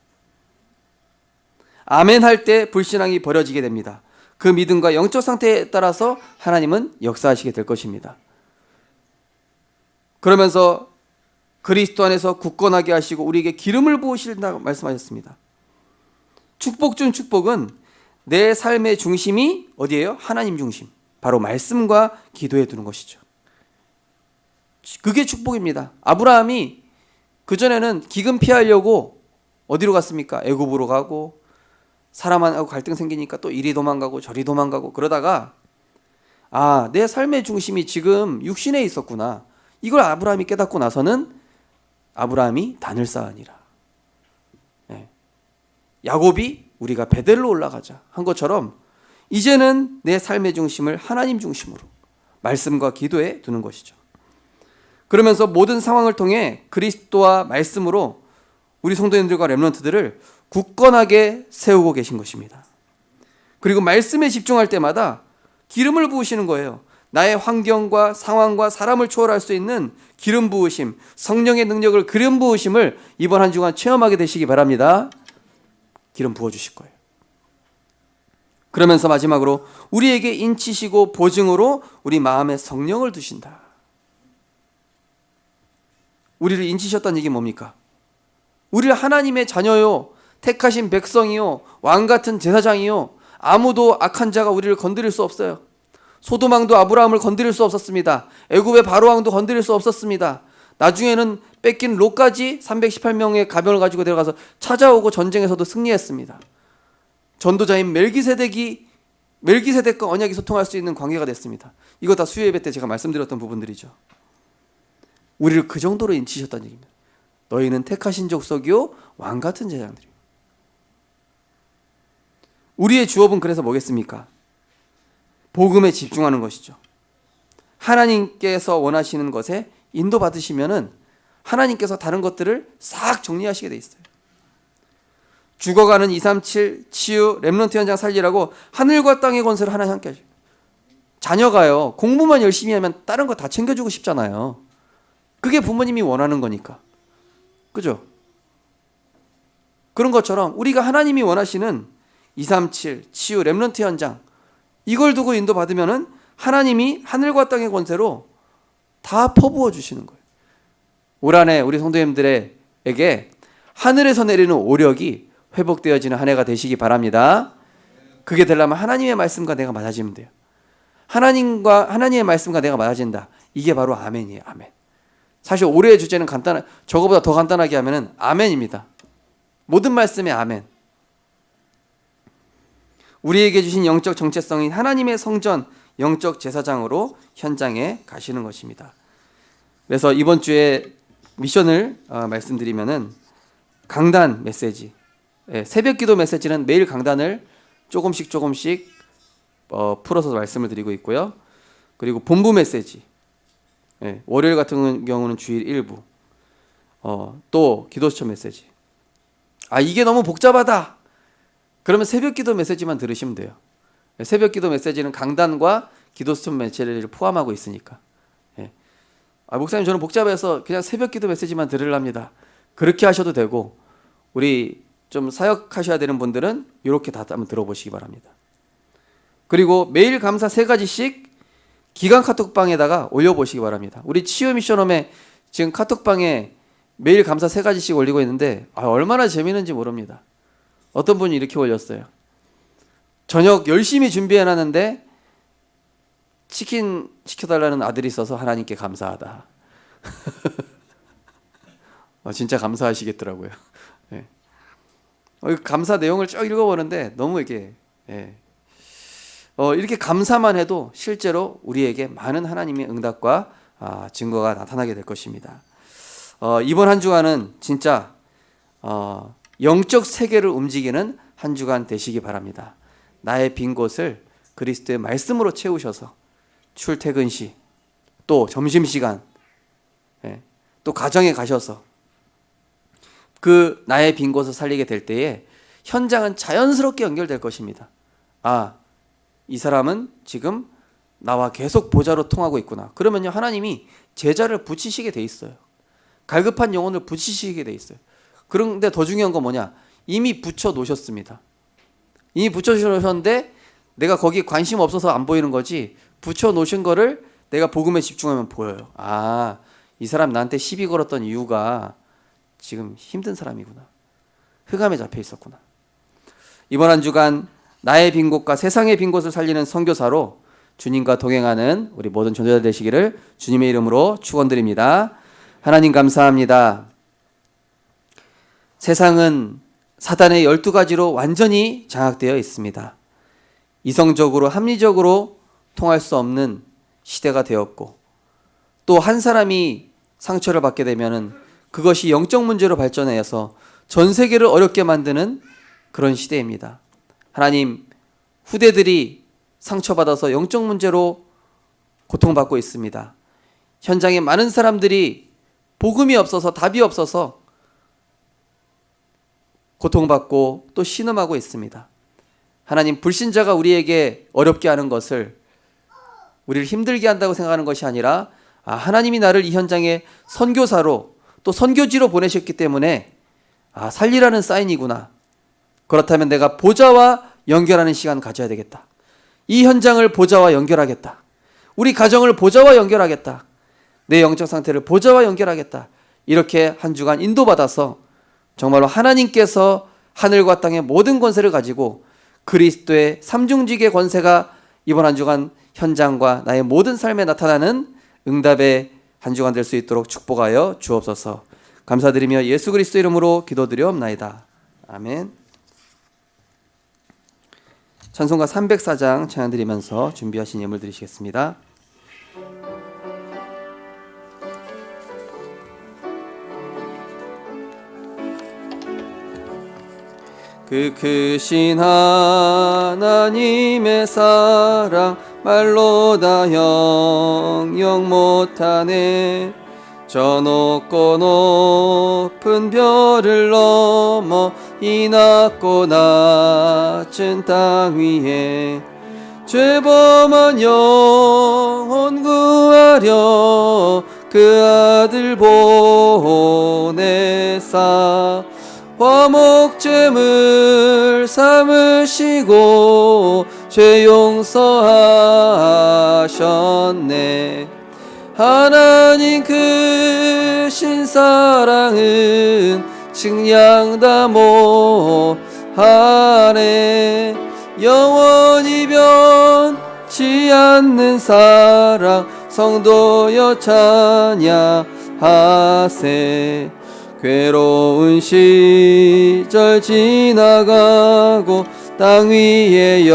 Speaker 2: 아멘 할 때 불신앙이 버려지게 됩니다. 그 믿음과 영적 상태에 따라서 하나님은 역사하시게 될 것입니다. 그러면서 그리스도 안에서 굳건하게 하시고 우리에게 기름을 부으신다고 말씀하셨습니다. 축복 중 축복은 내 삶의 중심이 어디예요? 하나님 중심. 바로 말씀과 기도에 두는 것이죠. 그게 축복입니다. 아브라함이 그전에는 기근 피하려고 어디로 갔습니까? 애굽으로 가고 사람하고 갈등 생기니까 또 이리 도망가고 저리 도망가고 그러다가 내 삶의 중심이 지금 육신에 있었구나. 이걸 아브라함이 깨닫고 나서는 아브라함이 단을 쌓으니라. 야곱이 우리가 베델로 올라가자 한 것처럼 이제는 내 삶의 중심을 하나님 중심으로 말씀과 기도에 두는 것이죠. 그러면서 모든 상황을 통해 그리스도와 말씀으로 우리 성도님들과 렘넌트들을 굳건하게 세우고 계신 것입니다. 그리고 말씀에 집중할 때마다 기름을 부으시는 거예요. 나의 환경과 상황과 사람을 초월할 수 있는 기름 부으심, 성령의 능력을 기름 부으심을 이번 한 주간 체험하게 되시기 바랍니다. 기름 부어주실 거예요. 그러면서 마지막으로 우리에게 인치시고 보증으로 우리 마음에 성령을 두신다. 우리를 인치셨다는 얘기 뭡니까? 우리를 하나님의 자녀요, 택하신 백성이요, 왕같은 제사장이요, 아무도 악한 자가 우리를 건드릴 수 없어요. 소도망도 아브라함을 건드릴 수 없었습니다. 애굽의 바로왕도 건드릴 수 없었습니다. 나중에는 뺏긴 롯까지 318명의 가병을 가지고 들어가서 찾아오고 전쟁에서도 승리했습니다. 전도자인 멜기세덱과 언약이 소통할 수 있는 관계가 됐습니다. 이거 다 수요예배 때 제가 말씀드렸던 부분들이죠. 우리를 그 정도로 인치셨다는 얘기입니다. 너희는 택하신 족속이요 왕같은 제사장들이요. 우리의 주업은 그래서 뭐겠습니까? 복음에 집중하는 것이죠. 하나님께서 원하시는 것에 인도받으시면은 하나님께서 다른 것들을 싹 정리하시게 돼 있어요. 죽어가는 237 치유 렘넌트 현장 살리라고 하늘과 땅의 권세를 하나님 함께 하시고, 자녀가요 공부만 열심히 하면 다른 거 다 챙겨주고 싶잖아요. 그게 부모님이 원하는 거니까. 그죠? 그런 것처럼 우리가 하나님이 원하시는 237 치유 렘넌트 현장, 이걸 두고 인도받으면은 하나님이 하늘과 땅의 권세로 다 퍼부어 주시는 거예요. 올 한해 우리 성도님들에게 하늘에서 내리는 오력이 회복되어지는 한 해가 되시기 바랍니다. 그게 되려면 하나님의 말씀과 내가 맞아지면 돼요. 하나님의 말씀과 내가 맞아진다. 이게 바로 아멘이에요. 아멘. 사실 올해의 주제는 저거보다 더 간단하게 하면은 아멘입니다. 모든 말씀에 아멘. 우리에게 주신 영적 정체성인 하나님의 성전, 영적 제사장으로 현장에 가시는 것입니다. 그래서 이번 주에 미션을 말씀드리면은 강단 메시지, 새벽기도 메시지는 매일 강단을 조금씩 풀어서 말씀을 드리고 있고요. 그리고 본부 메시지, 월요일 같은 경우는 주일 일부, 또 기도수첩 메시지. 이게 너무 복잡하다 그러면 새벽기도 메시지만 들으시면 돼요. 새벽기도 메시지는 강단과 기도수첩 메시지를 포함하고 있으니까. 목사님 저는 복잡해서 그냥 새벽기도 메시지만 들으랍니다. 그렇게 하셔도 되고, 우리 좀 사역하셔야 되는 분들은 이렇게 다 한번 들어보시기 바랍니다. 그리고 매일 감사 3가지씩 기간 카톡방에다가 올려보시기 바랍니다. 우리 치유 미션홈에 지금 카톡방에 매일 감사 3가지씩 올리고 있는데 얼마나 재미있는지 모릅니다. 어떤 분이 이렇게 올렸어요. 저녁 열심히 준비해놨는데 치킨 시켜달라는 아들이 있어서 하나님께 감사하다. 진짜 감사하시겠더라고요. 감사 내용을 쭉 읽어보는데 너무 이렇게 감사만 해도 실제로 우리에게 많은 하나님의 응답과 증거가 나타나게 될 것입니다. 이번 한 주간은 진짜 영적 세계를 움직이는 한 주간 되시기 바랍니다. 나의 빈 곳을 그리스도의 말씀으로 채우셔서 출퇴근 시, 또 점심시간, 또 가정에 가셔서 그 나의 빈 곳을 살리게 될 때에 현장은 자연스럽게 연결될 것입니다. 이 사람은 지금 나와 계속 보좌로 통하고 있구나. 그러면요 하나님이 제자를 붙이시게 돼 있어요. 갈급한 영혼을 붙이시게 돼 있어요. 그런데 더 중요한 건 뭐냐? 이미 붙여 놓으셨습니다. 이미 붙여 놓으셨는데 내가 거기 관심 없어서 안 보이는 거지, 붙여 놓으신 거를 내가 복음에 집중하면 보여요. 이 사람 나한테 시비 걸었던 이유가 지금 힘든 사람이구나. 흑암에 잡혀 있었구나. 이번 한 주간 나의 빈 곳과 세상의 빈 곳을 살리는 선교사로 주님과 동행하는 우리 모든 전도자 되시기를 주님의 이름으로 축원드립니다. 하나님 감사합니다. 세상은 사단의 12가지로 완전히 장악되어 있습니다. 이성적으로 합리적으로 통할 수 없는 시대가 되었고, 또 한 사람이 상처를 받게 되면은 그것이 영적 문제로 발전해서 전 세계를 어렵게 만드는 그런 시대입니다. 하나님, 후대들이 상처받아서 영적 문제로 고통받고 있습니다. 현장에 많은 사람들이 복음이 없어서, 답이 없어서 고통받고 또 신음하고 있습니다. 하나님, 불신자가 우리에게 어렵게 하는 것을 우리를 힘들게 한다고 생각하는 것이 아니라 하나님이 나를 이 현장에 선교사로 또 선교지로 보내셨기 때문에 살리라는 사인이구나. 그렇다면 내가 보좌와 연결하는 시간 가져야 되겠다. 이 현장을 보좌와 연결하겠다. 우리 가정을 보좌와 연결하겠다. 내 영적 상태를 보좌와 연결하겠다. 이렇게 한 주간 인도받아서 정말로 하나님께서 하늘과 땅의 모든 권세를 가지고 그리스도의 삼중직의 권세가 이번 한 주간 현장과 나의 모든 삶에 나타나는 응답의 한 주간 될 수 있도록 축복하여 주옵소서. 감사드리며 예수 그리스도 이름으로 기도드리옵나이다. 아멘. 찬송가 304장 찬양드리면서 준비하신 예물 드리시겠습니다. 그 크신 하나님의 사랑 말로 다 형용 못하네. 저 높고 높은 별을 넘어 이 낮고 낮은 땅 위에 죄범한 영혼 구하려 그 아들 보내사 화목제물 삼으시고 죄 용서하셨네. 하나님 크신 사랑은 측량 못하네. 영원히 변치 않는 사랑 성도여 찬양하세. 괴로운 시절 지나가고 땅 위에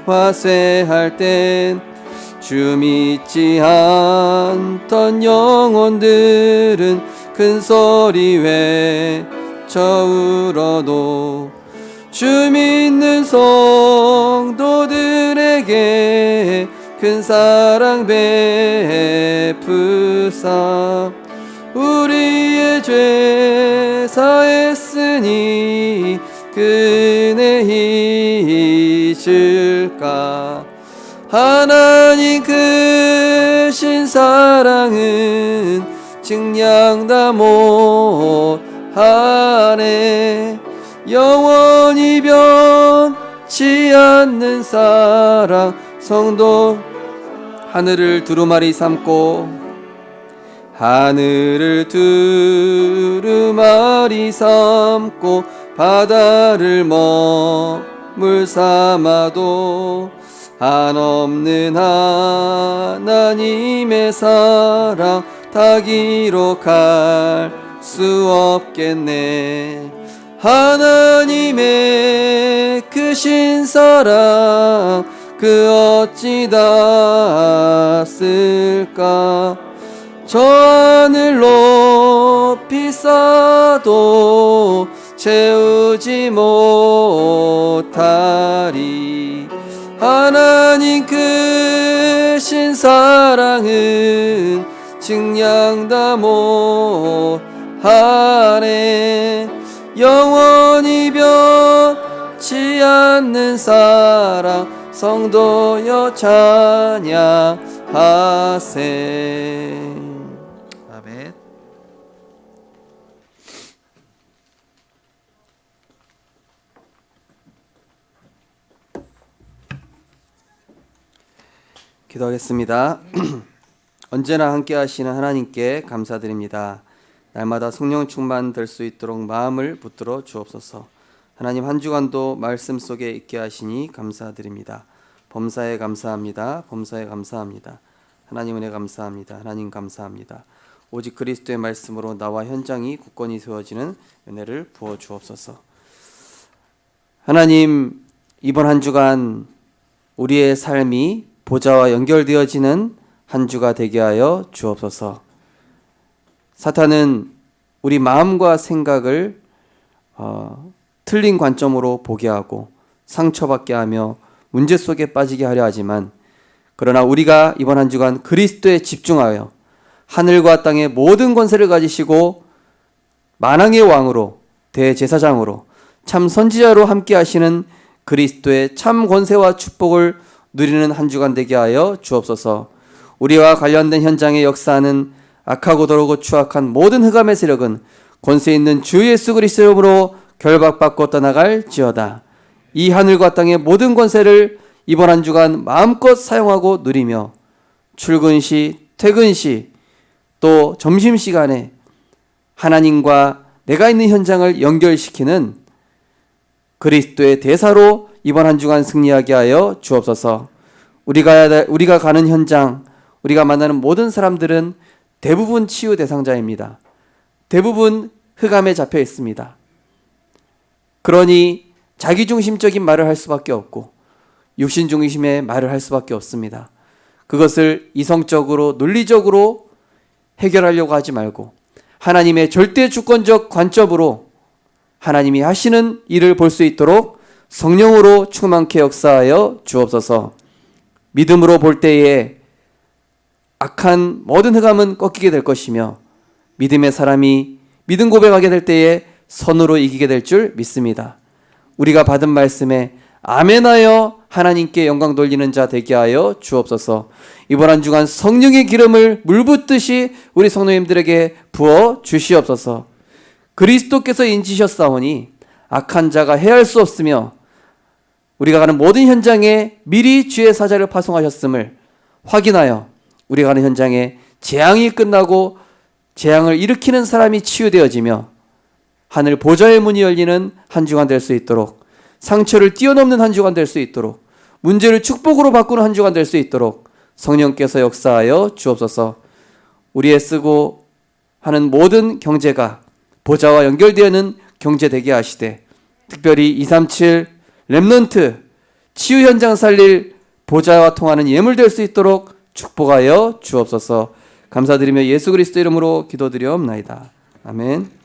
Speaker 2: 영화쇠할 땐 주 믿지 않던 영혼들은 큰 소리 외쳐 울어도 주 믿는 성도들에게 큰 사랑 베푸사 우리의 죄 사했으니 그 은혜 잊을까. 하나님 크신 사랑은 측량 다 못하네. 영원히 변치 않는 사랑 성도 하늘을 두루마리 삼고 하늘을 두루마리 삼고 바다를 머물 삼아도 한없는 하나님의 사랑 다 기록할 수 없겠네. 하나님의 크신 사랑 그 어찌 닿았을까. 저 하늘 높이 쌓아도 채우지 못하리. 하나님 크신 사랑은 측량 다 못하네. 영원히 변치 않는 사랑 성도여 찬양하세. 아멘. 기도하겠습니다. 언제나 함께 하시는 하나님께 감사드립니다. 날마다 성령 충만될 수 있도록 마음을 붙들어 주옵소서. 하나님 한 주간도 말씀 속에 있게 하시니 감사드립니다. 범사에 감사합니다. 범사에 감사합니다. 하나님 은혜 감사합니다. 하나님 감사합니다. 오직 그리스도의 말씀으로 나와 현장이 굳건히 세워지는 은혜를 부어 주옵소서. 하나님 이번 한 주간 우리의 삶이 보좌와 연결되어지는 한 주가 되게 하여 주옵소서. 사탄은 우리 마음과 생각을 틀린 관점으로 보게 하고 상처받게 하며 문제 속에 빠지게 하려 하지만, 그러나 우리가 이번 한 주간 그리스도에 집중하여 하늘과 땅의 모든 권세를 가지시고 만왕의 왕으로 대제사장으로 참 선지자로 함께 하시는 그리스도의 참 권세와 축복을 누리는 한 주간 되게 하여 주옵소서. 우리와 관련된 현장의 역사하는 악하고 더럽고 추악한 모든 흑암의 세력은 권세 있는 주 예수 그리스도 이름으로 결박받고 떠나갈지어다. 이 하늘과 땅의 모든 권세를 이번 한 주간 마음껏 사용하고 누리며 출근 시, 퇴근 시, 또 점심시간에 하나님과 내가 있는 현장을 연결시키는 그리스도의 대사로 이번 한 주간 승리하게 하여 주옵소서. 우리가 가는 현장, 우리가 만나는 모든 사람들은 대부분 치유 대상자입니다. 대부분 흑암에 잡혀 있습니다. 그러니 자기중심적인 말을 할 수밖에 없고 육신중심의 말을 할 수밖에 없습니다. 그것을 이성적으로 논리적으로 해결하려고 하지 말고 하나님의 절대 주권적 관점으로 하나님이 하시는 일을 볼 수 있도록 성령으로 충만케 역사하여 주옵소서. 믿음으로 볼 때에 악한 모든 흑암은 꺾이게 될 것이며 믿음의 사람이 믿음 고백하게 될 때에 선으로 이기게 될 줄 믿습니다. 우리가 받은 말씀에 아멘하여 하나님께 영광 돌리는 자 되게 하여 주옵소서. 이번 한 주간 성령의 기름을 물붓듯이 우리 성도님들에게 부어 주시옵소서. 그리스도께서 인치셨사오니 악한 자가 해할 수 없으며 우리가 가는 모든 현장에 미리 주의 사자를 파송하셨음을 확인하여 우리가 가는 현장에 재앙이 끝나고 재앙을 일으키는 사람이 치유되어지며 하늘 보좌의 문이 열리는 한 주간 될 수 있도록, 상처를 뛰어넘는 한 주간 될 수 있도록, 문제를 축복으로 바꾸는 한 주간 될 수 있도록 성령께서 역사하여 주옵소서. 우리 애쓰고 하는 모든 경제가 보좌와 연결되는 경제 되게 하시되 특별히 237 렘넌트 치유 현장 살릴 보좌와 통하는 예물 될 수 있도록 축복하여 주옵소서. 감사드리며 예수 그리스도 이름으로 기도드리옵나이다. 아멘.